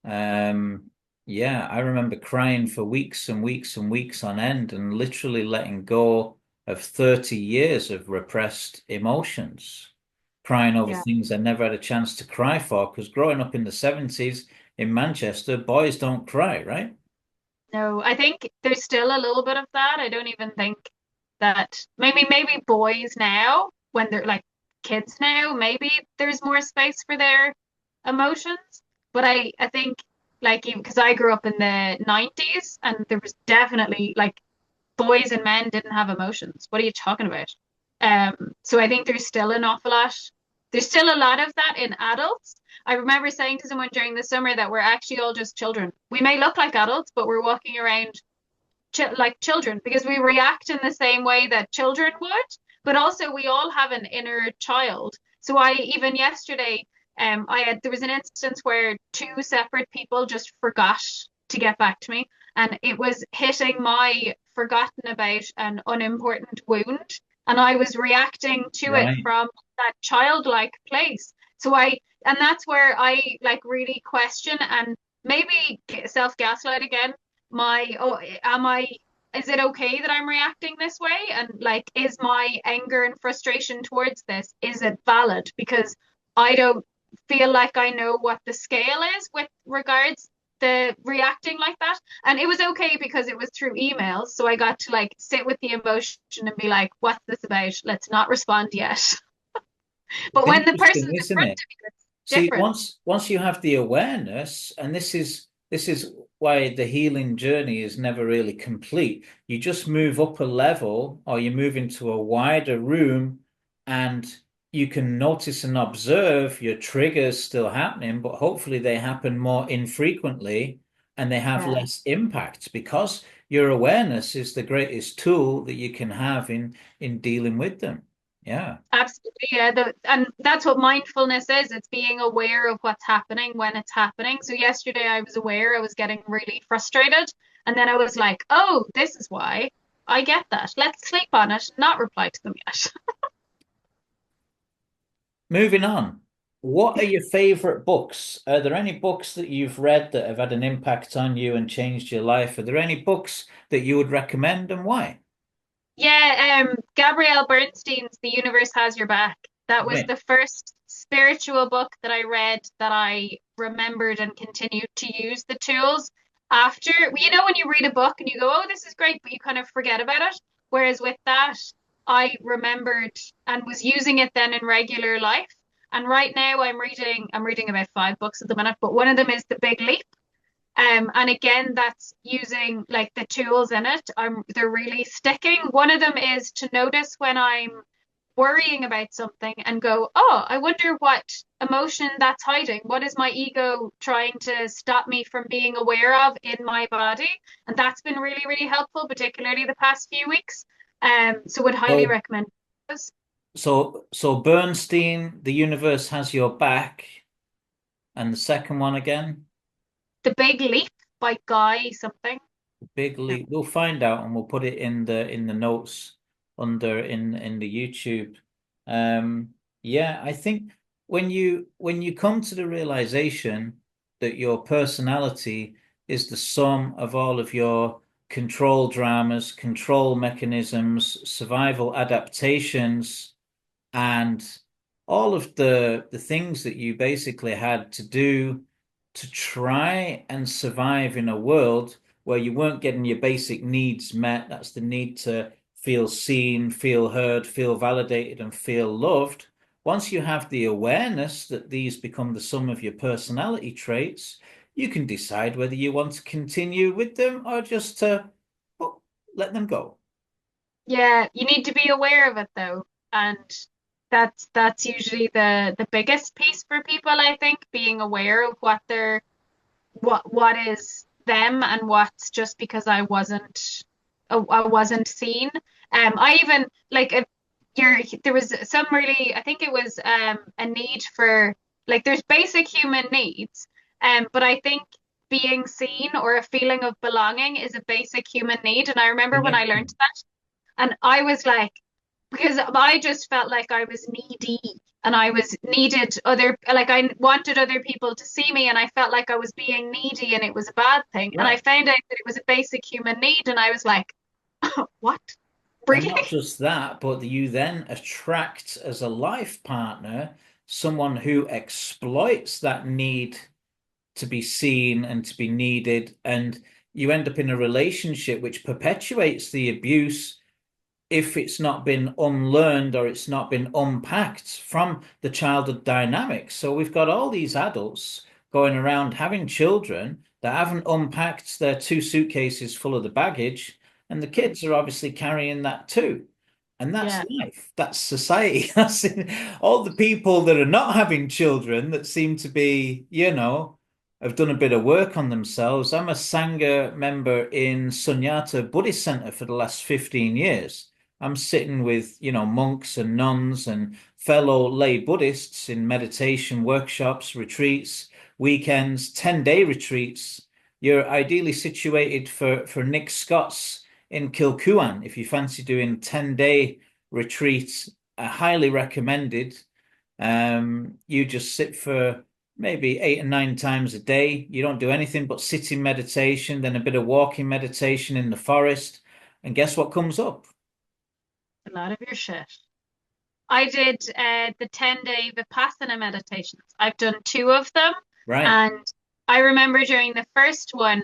Um, yeah, I remember crying for weeks and weeks and weeks on end and literally letting go of 30 years of repressed emotions, crying over Yeah. things I never had a chance to cry for. Because growing up in the 70s in Manchester, boys don't cry, right? No, I think there's still a little bit of that. I don't even think that maybe boys now, when they're like kids now, maybe there's more space for their emotions. But I think like because I grew up in the 90s and there was definitely like boys and men didn't have emotions. What are you talking about? So I think there's still an awful lot. There's still a lot of that in adults. I remember saying to someone during the summer that we're actually all just children. We may look like adults, but we're walking around like children because we react in the same way that children would. But also we all have an inner child. So I even yesterday, there was an instance where two separate people just forgot to get back to me, and it was hitting my forgotten about an unimportant wound, and I was reacting to it from that childlike place. And that's where I like really question and maybe self-gaslight again. Is it okay that I'm reacting this way? And like, is my anger and frustration towards this, is it valid? Because I don't feel like I know what the scale is with regards the reacting like that. And it was okay because it was through emails. So I got to like sit with the emotion and be like, what's this about? Let's not respond yet. But when the person's in front of you, it's different. See, once you have the awareness, and this is why the healing journey is never really complete. You just move up a level, or you move into a wider room, and you can notice and observe your triggers still happening, but hopefully they happen more infrequently and they have less impact, because your awareness is the greatest tool that you can have in dealing with them. Yeah. Absolutely. Yeah. And that's what mindfulness is. It's being aware of what's happening when it's happening. So yesterday I was aware I was getting really frustrated. And then I was like, oh, this is why. I get that. Let's sleep on it, not reply to them yet. Moving on. What are your favorite books? Are there any books that you've read that have had an impact on you and changed your life? Are there any books that you would recommend, and why? Yeah, Gabrielle Bernstein's The Universe Has Your Back. That was the first spiritual book that I read that I remembered and continued to use the tools after. You know, when you read a book and you go, oh, this is great, but you kind of forget about it. Whereas with that, I remembered and was using it then in regular life. And right now I'm reading about 5 books at the minute, but one of them is The Big Leap. And again, that's using like the tools in it. They're really sticking. One of them is to notice when I'm worrying about something and go, oh, I wonder what emotion that's hiding. What is my ego trying to stop me from being aware of in my body? And that's been really, really helpful, particularly the past few weeks. So would highly recommend those. So Bernstein, The Universe Has Your Back, and the second one again? The Big Leap by Guy something. Big Leap. We'll find out, and we'll put it in the notes under in the YouTube. Yeah, I think when you come to the realization that your personality is the sum of all of your control dramas, control mechanisms, survival adaptations, and all of the things that you basically had to do to try and survive in a world where you weren't getting your basic needs met. That's the need to feel seen, feel heard, feel validated, and feel loved. Once you have the awareness that these become the sum of your personality traits, you can decide whether you want to continue with them or just to let them go. Yeah, you need to be aware of it though. And that's usually the biggest piece for people, I think, being aware of what is them and what's just because I wasn't seen. I even like there was some really, I think it was a need for like there's basic human needs, but I think being seen or a feeling of belonging is a basic human need. And I remember when I learned that, and I was like, because I just felt like I was needy and I was needed like I wanted other people to see me, and I felt like I was being needy and it was a bad thing. Right. And I found out that it was a basic human need, and I was like, what? Really? And not just that, but you then attract as a life partner someone who exploits that need to be seen and to be needed, and you end up in a relationship which perpetuates the abuse if it's not been unlearned or it's not been unpacked from the childhood dynamics. So we've got all these adults going around having children that haven't unpacked their 2 suitcases full of the baggage, and the kids are obviously carrying that too. And that's Yeah. life. That's society. That's all the people that are not having children that seem to be, have done a bit of work on themselves. I'm a Sangha member in Sunyata Buddhist Center for the last 15 years. I'm sitting with, monks and nuns and fellow lay Buddhists in meditation workshops, retreats, weekends, 10-day retreats. You're ideally situated for Nick Scott's in Kilcuan if you fancy doing 10-day retreats. Highly recommended. You just sit for maybe 8 or 9 times a day. You don't do anything but sitting meditation, then a bit of walking meditation in the forest. And guess what comes up? A lot of your shit. I did the 10-day Vipassana meditations. I've done 2 of them. Right. And I remember during the first one,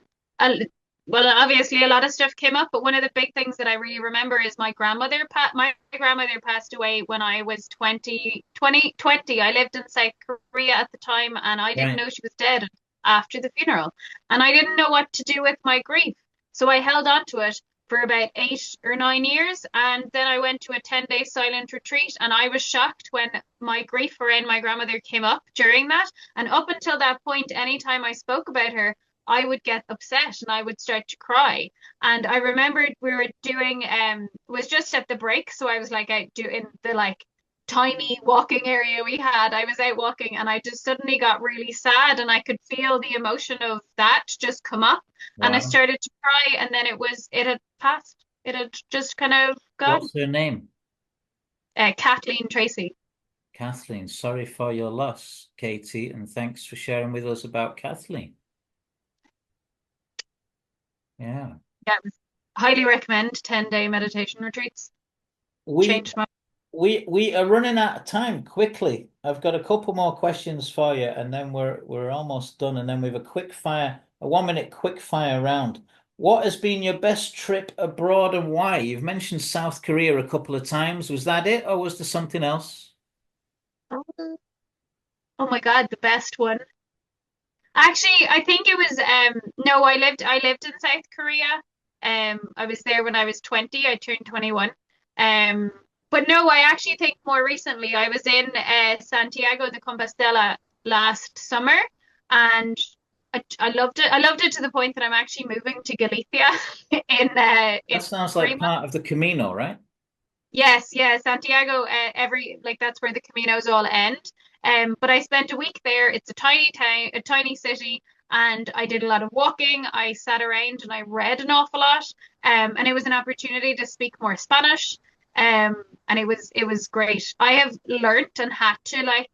well, obviously a lot of stuff came up, but one of the big things that I really remember is my grandmother passed away when I was 20. I lived in South Korea at the time, and I didn't Right. know she was dead after the funeral. And I didn't know what to do with my grief. So I held on to it for about 8 or 9 years. And then I went to a 10-day silent retreat, and I was shocked when my grief around my grandmother came up during that. And up until that point, anytime I spoke about her, I would get upset and I would start to cry. And I remembered we were doing was just at the break, so I was like out doing the like tiny walking area we had. I was out walking and I just suddenly got really sad, and I could feel the emotion of that just come up. And I Wow. started to cry, and then it had passed. It had just kind of gone. What's her name? Kathleen Tracy. Kathleen. Sorry for your loss, Katie, and thanks for sharing with us about Kathleen. Yeah. Yeah, highly recommend 10-day meditation retreats. We Changed my we are running out of time quickly. I've got a couple more questions for you, and then we're almost done. And then we have a 1 minute quick fire round. What has been your best trip abroad and why? You've mentioned South Korea a couple of times. Was that it, or was there something else? Oh my God, the best one. Actually, I think it was no, I lived in South Korea. I was there when I was 20. I turned 21. Um but no, I actually think more recently I was in Santiago de Compostela last summer, and I loved it. I loved it to the point that I'm actually moving to Galicia in That sounds three like months. part of the Camino, right? Yes, yeah, Santiago, every like that's where the Caminos all end. But I spent a week there. It's a tiny town, a tiny city, and I did a lot of walking. I sat around and I read an awful lot. And it was an opportunity to speak more Spanish. And it was great. I have learnt and had to like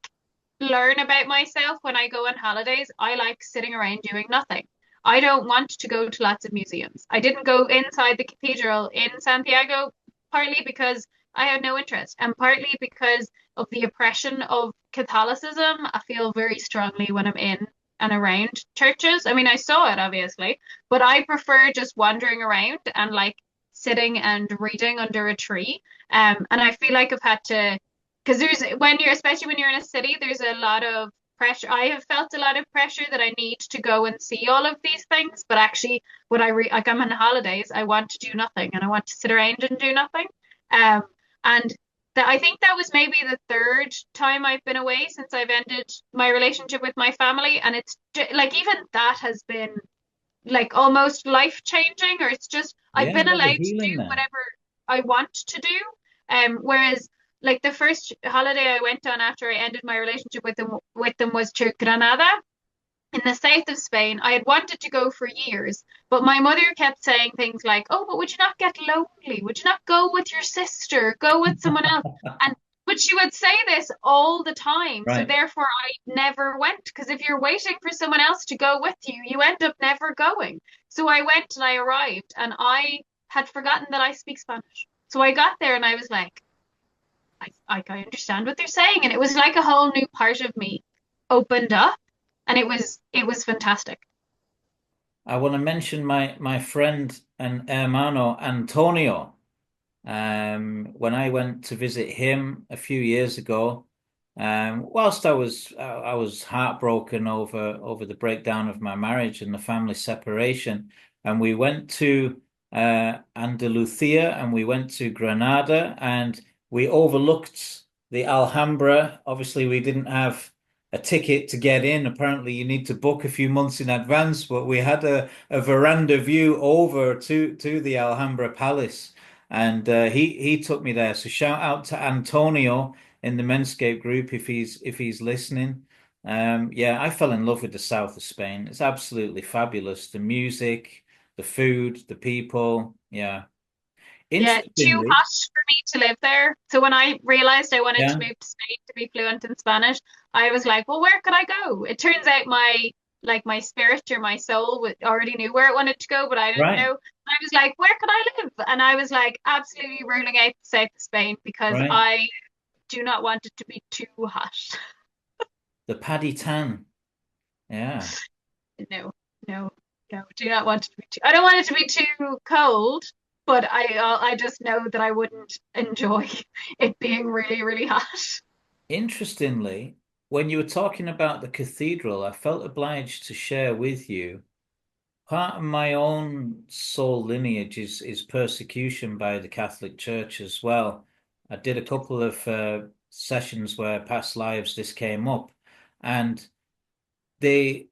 learn about myself when I go on holidays. I like sitting around doing nothing. I don't want to go to lots of museums. I didn't go inside the cathedral in Santiago, partly because I had no interest, and partly because of the oppression of Catholicism. I feel very strongly when I'm in and around churches. I mean, I saw it obviously, but I prefer just wandering around and like sitting and reading under a tree. And I feel like I've had to, because especially when you're in a city, there's a lot of pressure. I have felt a lot of pressure that I need to go and see all of these things, but actually, like I'm on holidays, I want to do nothing and I want to sit around and do nothing. Um, and I think that was maybe the third time I've been away since I've ended my relationship with my family, and it's like even that has been like almost life changing, or it's just I've Yeah, been there's a allowed to do healing there. whatever I want to do. Whereas like the first holiday I went on after I ended my relationship with them was to Granada in the south of Spain. I had wanted to go for years, but my mother kept saying things like, "Oh, but would you not get lonely? Would you not go with your sister? Go with someone else?" And but she would say this all the time. So Right. therefore I never went, because if you're waiting for someone else to go with you, you end up never going. So I went and I arrived and I had forgotten that I speak Spanish. So I got there and I was like, I understand what they're saying. And it was like a whole new part of me opened up, and it was fantastic. I want to mention my friend and hermano Antonio. When I went to visit him a few years ago, whilst I was heartbroken over the breakdown of my marriage and the family separation, and we went to Andalusia, and we went to Granada, and we overlooked the Alhambra. Obviously, we didn't have a ticket to get in. Apparently, you need to book a few months in advance, but we had a veranda view over to the Alhambra Palace, and he took me there. So shout out to Antonio in the MenScape group if he's listening. Yeah, I fell in love with the south of Spain. It's absolutely fabulous. The music, the food, the people. Yeah. Yeah, too Interestingly, hot for me to live there. So when I realized I wanted to yeah, move to Spain to be fluent in Spanish, I was like, well, where could I go? It turns out my spirit or my soul already knew where it wanted to go, but I didn't right, know. I was like, where could I live? And I was like, absolutely ruling out the south of Spain because right. I do not want it to be too hot. The Paddy Tan. Yeah. No, no, no, do not want it to be too. I don't want it to be too cold, but I just know that I wouldn't enjoy it being really, really hot. Interestingly, when you were talking about the cathedral, I felt obliged to share with you part of my own soul lineage is persecution by the Catholic Church as well. I did a couple of sessions where past lives this came up, and they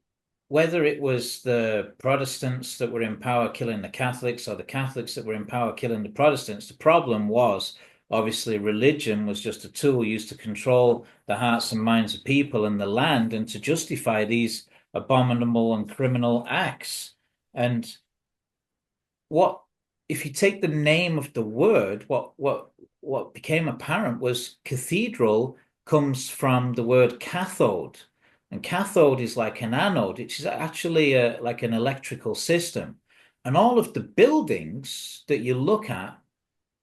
whether it was the Protestants that were in power killing the Catholics or the Catholics that were in power killing the Protestants, the problem was obviously religion was just a tool used to control the hearts and minds of people and the land and to justify these abominable and criminal acts. And what if you take the name of the word, what became apparent was cathedral comes from the word cathode. And cathode is like an anode, which is actually like an electrical system. And all of the buildings that you look at,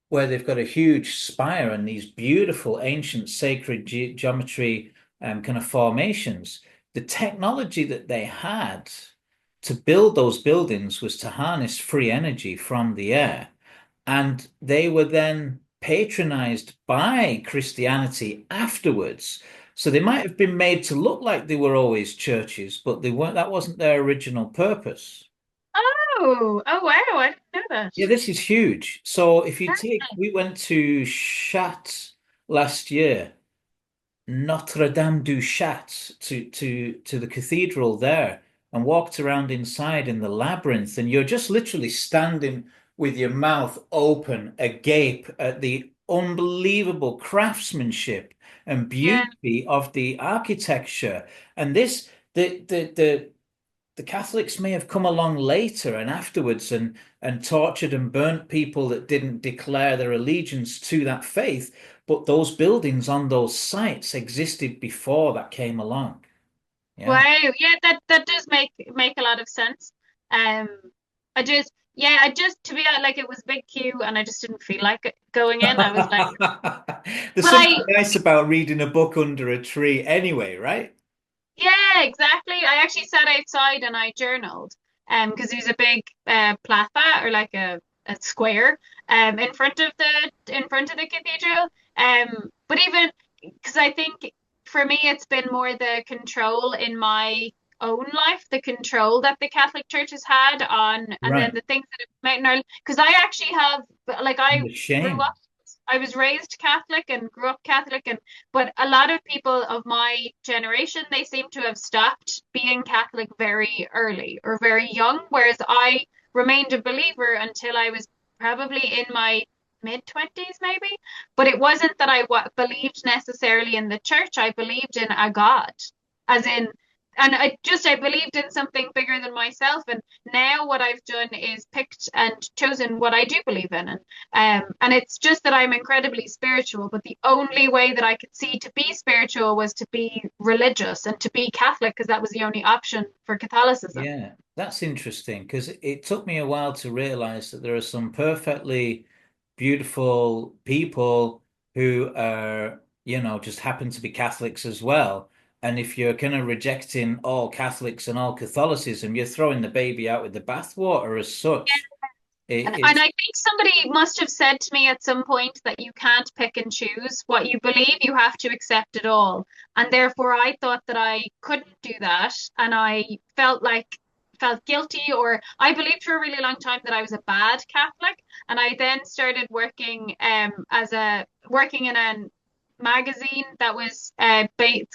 where they've got a huge spire and these beautiful ancient sacred geometry kind of formations, the technology that they had to build those buildings was to harness free energy from the air. And they were then patronized by Christianity afterwards. So they might have been made to look like they were always churches, but they weren't, that wasn't their original purpose. Oh, oh wow, I didn't know that. Yeah, this is huge. So if you take, we went to Chat last year, Notre Dame du Chat, to the cathedral there, and walked around inside in the labyrinth, and you're just literally standing with your mouth open, agape at the unbelievable craftsmanship and Yeah, beauty of the architecture. And this, the Catholics may have come along later and afterwards and tortured and burnt people that didn't declare their allegiance to that faith, but those buildings on those sites existed before that came along. Yeah. wow, yeah, that does make a lot of sense. Um, I just to be like it was a big queue, and I just didn't feel like going in. I was like, There's but something nice about reading a book under a tree anyway, right? yeah, exactly. I actually sat outside and I journaled, because there's a big plaza or like a square in front of the cathedral. But even because I think for me it's been more the control in my own life, the control that the Catholic Church has had on, and then Right. the things that have made our, because I actually have like I And the grew shame. up. I was raised Catholic and grew up Catholic, and but a lot of people of my generation, they seem to have stopped being Catholic very early or very young, whereas I remained a believer until I was probably in my mid 20s, maybe. But it wasn't that I believed necessarily in the church. I believed in a God, as in, and I believed in something bigger than myself. And now what I've done is picked and chosen what I do believe in. And it's just that I'm incredibly spiritual, but the only way that I could see to be spiritual was to be religious and to be Catholic because that was the only option for Catholicism. Yeah, that's interesting because it took me a while to realize that there are some perfectly beautiful people who are, just happen to be Catholics as well. And if you're kind of rejecting all Catholics and all Catholicism, you're throwing the baby out with the bathwater as such. And It's I think somebody must have said to me at some point that you can't pick and choose what you believe, you have to accept it all. And therefore, I thought that I couldn't do that. And I felt like felt guilty, or I believed for a really long time that I was a bad Catholic. And I then started working working in a magazine that was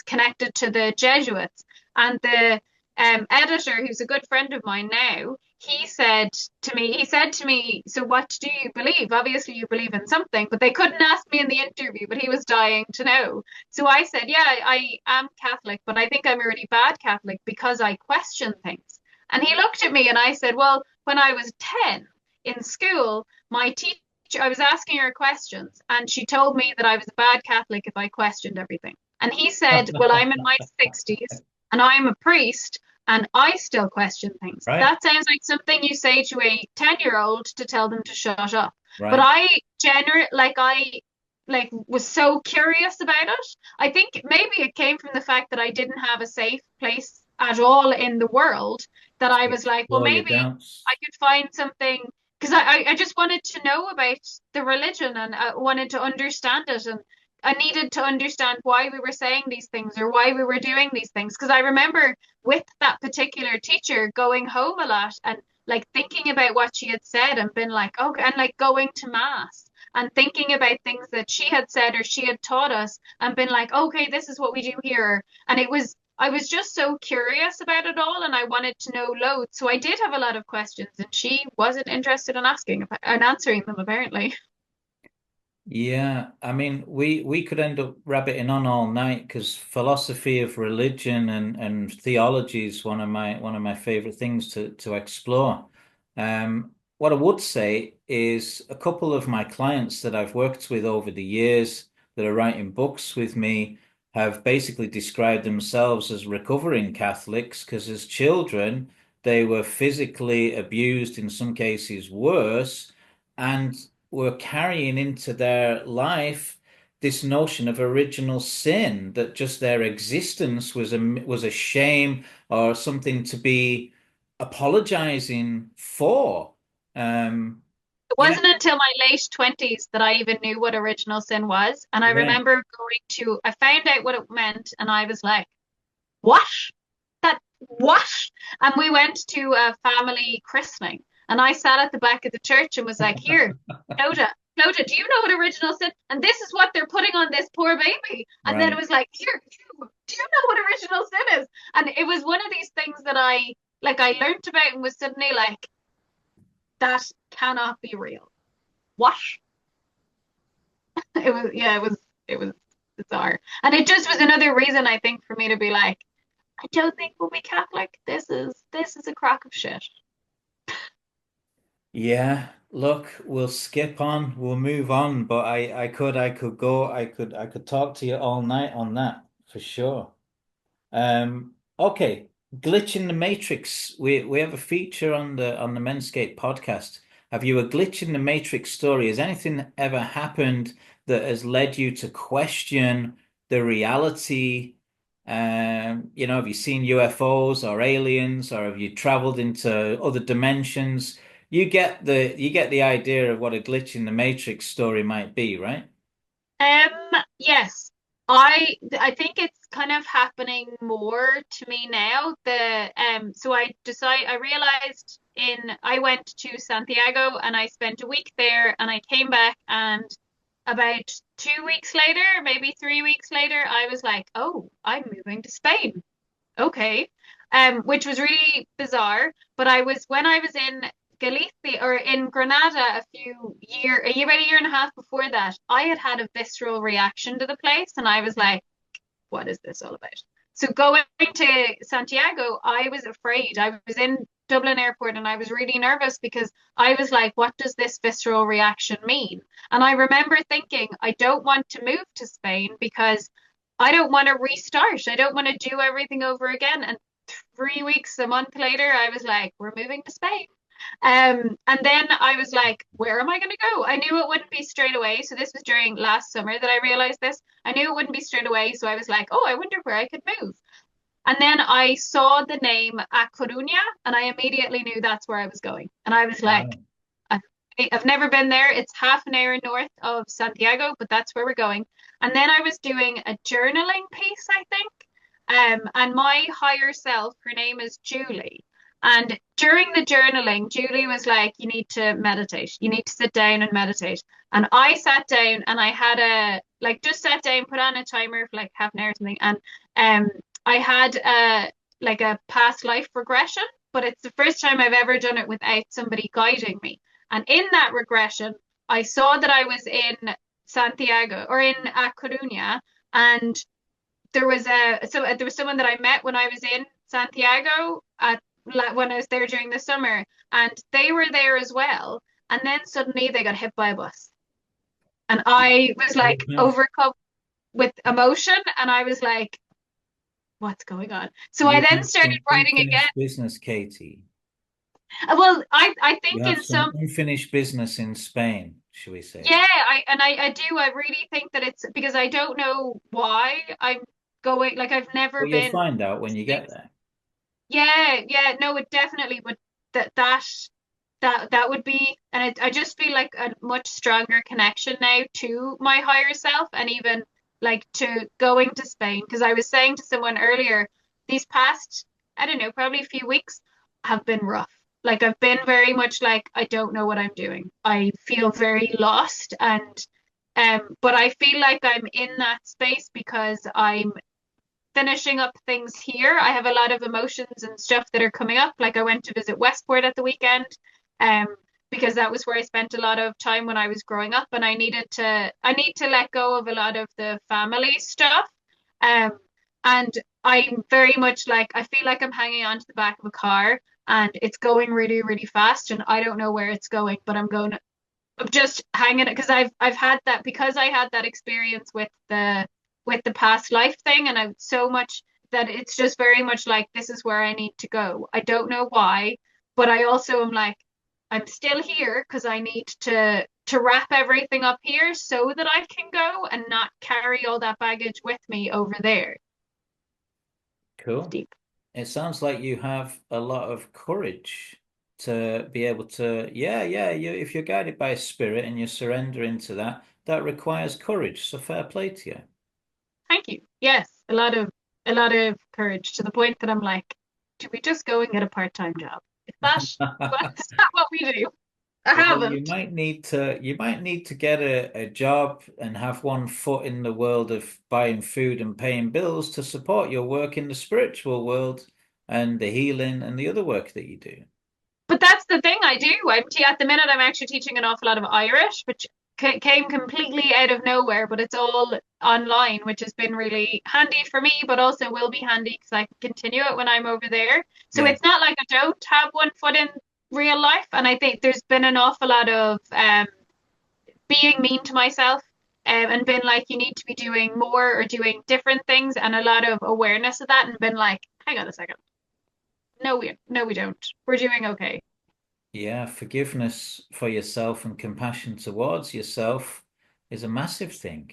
connected to the Jesuits. And the editor, who's a good friend of mine now, he said to me, so what do you believe? Obviously you believe in something, but they couldn't ask me in the interview, but he was dying to know. So I said, yeah, I am Catholic, but I think I'm a really bad Catholic because I question things. And he looked at me and I said, well, when I was 10 in school, my teacher, I was asking her questions and she told me that I was a bad Catholic if I questioned everything. And he said, well, I'm in my 60s and I'm a priest and I still question things. Right. That sounds like something you say to a 10-year-old to tell them to shut up. Right. But I was so curious about it. I think maybe it came from the fact that I didn't have a safe place at all in the world, that I was like, well, maybe I could find something, because I just wanted to know about the religion and I wanted to understand it, and I needed to understand why we were saying these things or why we were doing these things. Because I remember with that particular teacher going home a lot and like thinking about what she had said and been like, oh, and like going to mass and thinking about things that she had said or she had taught us and been like, okay, this is what we do here. And I was just so curious about it all and I wanted to know loads. So I did have a lot of questions and she wasn't interested in asking and answering them, apparently. Yeah, I mean, we could end up rabbiting on all night because philosophy of religion and theology is one of my favorite things to explore. What I would say is a couple of my clients that I've worked with over the years that are writing books with me have basically described themselves as recovering Catholics because as children they were physically abused, in some cases worse, and were carrying into their life this notion of original sin, that just their existence was a shame or something to be apologizing for. It wasn't until my late 20s that I even knew what original sin was. And I remember I found out what it meant and I was like, what? What? And we went to a family christening and I sat at the back of the church and was like, here, Clodagh, do you know what original sin? And this is what they're putting on this poor baby. And then it was like, here, do you know what original sin is? And it was one of these things that I learned about and was suddenly like, that cannot be real. What? It was bizarre. And it just was another reason I think for me to be like, I don't think we'll be Catholic. This is a crock of shit. Yeah, look, we'll skip on, we'll move on, but I could talk to you all night on that for sure. Okay, glitch in the matrix. We have a feature on the MenScape podcast. Have you a glitch in the matrix story? Has anything ever happened that has led you to question the reality? Have you seen UFOs or aliens, or have you traveled into other dimensions? You get the idea of what a glitch in the matrix story might be, right? Yes. I think it's kind of happening more to me now. So I realized I went to Santiago and I spent a week there and I came back and about 2 weeks later, maybe 3 weeks later, I was like, oh, I'm moving to Spain. Okay. Which was really bizarre. But when I was in Galicia or in Granada about a year and a half before that, I had a visceral reaction to the place and I was like, what is this all about? So going to Santiago, I was afraid. I was in Dublin airport and I was really nervous because I was like, what does this visceral reaction mean? And I remember thinking, I don't want to move to Spain because I don't want to restart. I don't want to do everything over again. And 3 weeks, a month later, I was like, we're moving to Spain. And then I was like, where am I going to go? I knew it wouldn't be straight away. So this was during last summer that I realized this. I knew it wouldn't be straight away. So I was like, oh, I wonder where I could move. And then I saw the name A Coruña and I immediately knew that's where I was going. And I was like, I've never been there. It's half an hour north of Santiago, but that's where we're going. And then I was doing a journaling piece, I think. And my higher self, her name is Julie. And during the journaling, Julie was like, you need to meditate. You need to sit down and meditate. And I sat down and I had just sat down, put on a timer for like half an hour or something. And I had a past life regression, but it's the first time I've ever done it without somebody guiding me. And in that regression, I saw that I was in Santiago or in A Coruña, and there was someone that I met when I was in Santiago when I was there during the summer, and they were there as well. And then suddenly they got hit by a bus, and I was like overcome with emotion, and I was like, "What's going on?" So I You then have started some writing again. unfinished business, Katie. Well, I You think have in some some unfinished business in Spain, shall we say? yeah, I do. I really think that it's because I don't know why I'm going. Like I've never Well, you'll been. find out when you get there. Yeah, no, it definitely would. That would be, and I just feel like a much stronger connection now to my higher self, and even like to going to Spain. Because I was saying to someone earlier, these past, I don't know, probably a few weeks have been rough. Like I've been very much like I don't know what I'm doing. I feel very lost, and but I feel like I'm in that space because I'm finishing up things here. I have a lot of emotions and stuff that are coming up. Like I went to visit Westport at the weekend, um, because that was where I spent a lot of time when I was growing up, and I need to let go of a lot of the family stuff. Um, and I'm very much like I feel like I'm hanging on to the back of a car and it's going really, really fast, and I don't know where it's going, but I'm just hanging it because I've had that because I had that experience with the past life thing, and I've so much that it's just very much like this is where I need to go. I don't know why, but I also am like I'm still here because I need to wrap everything up here so that I can go and not carry all that baggage with me over there. It's Cool. deep. It sounds like you have a lot of courage to be able to, yeah, if you're guided by spirit and you're surrendering to that, that requires courage. So fair play to you. Thank you. Yes, a lot of courage to the point that I'm like, do we just go and get a part-time job? Is that is that what we do? I Well, haven't. you might need to get a job and have one foot in the world of buying food and paying bills to support your work in the spiritual world and the healing and the other work that you do. But that's the thing I do. At the minute I'm actually teaching an awful lot of Irish, which came completely out of nowhere, but it's all online, which has been really handy for me, but also will be handy because I can continue it when I'm over there. So Yeah. it's not like I don't have one foot in real life, and I think there's been an awful lot of being mean to myself. And been like, you need to be doing more or doing different things, and a lot of awareness of that, and been like, hang on a second, no, we don't. We're doing okay. Yeah, forgiveness for yourself and compassion towards yourself is a massive thing.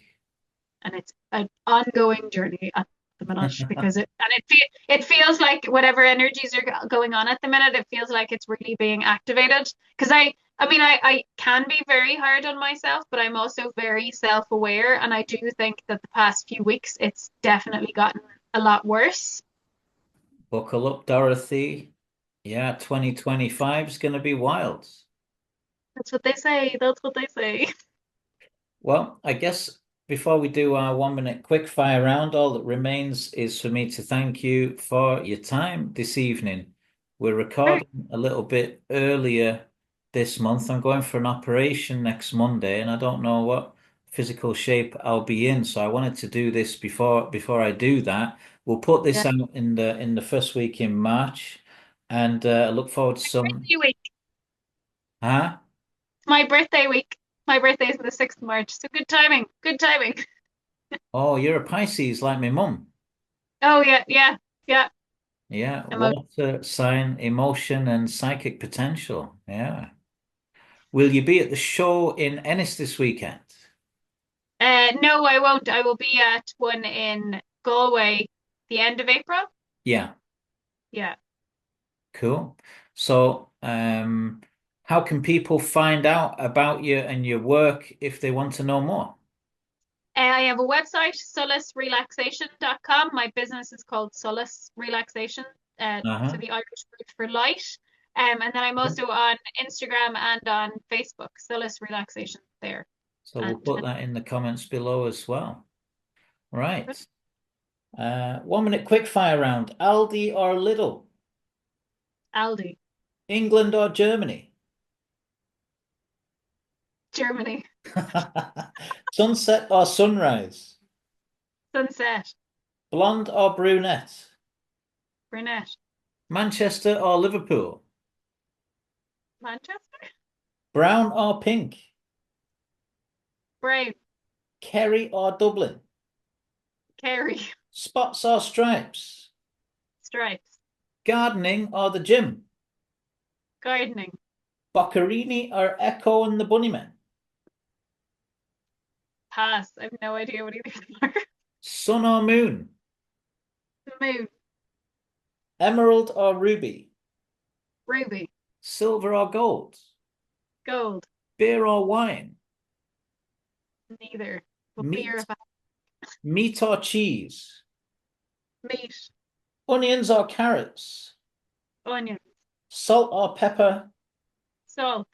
And it's an ongoing journey at the minute because it feels like whatever energies are going on at the minute, it feels like it's really being activated. Because I mean, I can be very hard on myself, but I'm also very self-aware, and I do think that the past few weeks it's definitely gotten a lot worse. Buckle up, Dorothy. Yeah, 2025 is going to be wild. That's what they say. That's what they say. Well, I guess before we do our 1 minute quick fire round, all that remains is for me to thank you for your time this evening. We're Right. recording a little bit earlier this month. I'm going for an operation next Monday, and I don't know what physical shape I'll be in. So I wanted to do this before I do that. We'll put this Yeah. out in the first week in March, and I look forward to some. Birthday week. Huh? My birthday week. My birthday is the 6th of March. So good timing. Good timing. Oh, you're a Pisces like my mum. Oh yeah. Yeah, Emo water sign, emotion, and psychic potential. Yeah. Will you be at the show in Ennis this weekend? No, I won't. I will be at one in Galway the end of April. Yeah, Yeah. cool. So, how can people find out about you and your work if they want to know more? I have a website, solasrelaxation.com. My business is called Solas Relaxation. so the Irish word for light. And then I'm also on Instagram and on Facebook, Solas Relaxation there. So we'll put that in the comments below as well. Right. 1 minute quick fire round. Aldi or Lidl? Aldi. England or Germany? Germany. Sunset or sunrise? Sunset. Blonde or brunette? Brunette. Manchester or Liverpool? Manchester. Brown or pink? Brown. Kerry or Dublin? Kerry. Spots or stripes? Stripes. Gardening or the gym? Gardening. Boccherini or Echo and the Bunnymen? Pass. I have no idea what either are. Sun or moon? Moon. Emerald or ruby? Ruby. Silver or gold? Gold. Beer or wine? Neither. But Meat. beer. Meat or cheese? Meat. Onions or carrots? Onions. Salt or pepper? Salt.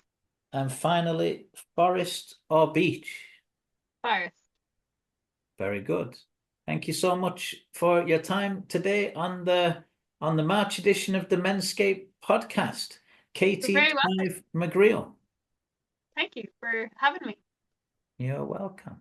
And finally, forest or beach? Forest. Very good. Thank you so much for your time today on the March edition of the MenScape podcast. Katie Clive McGreal. Thank you for having me. You're welcome.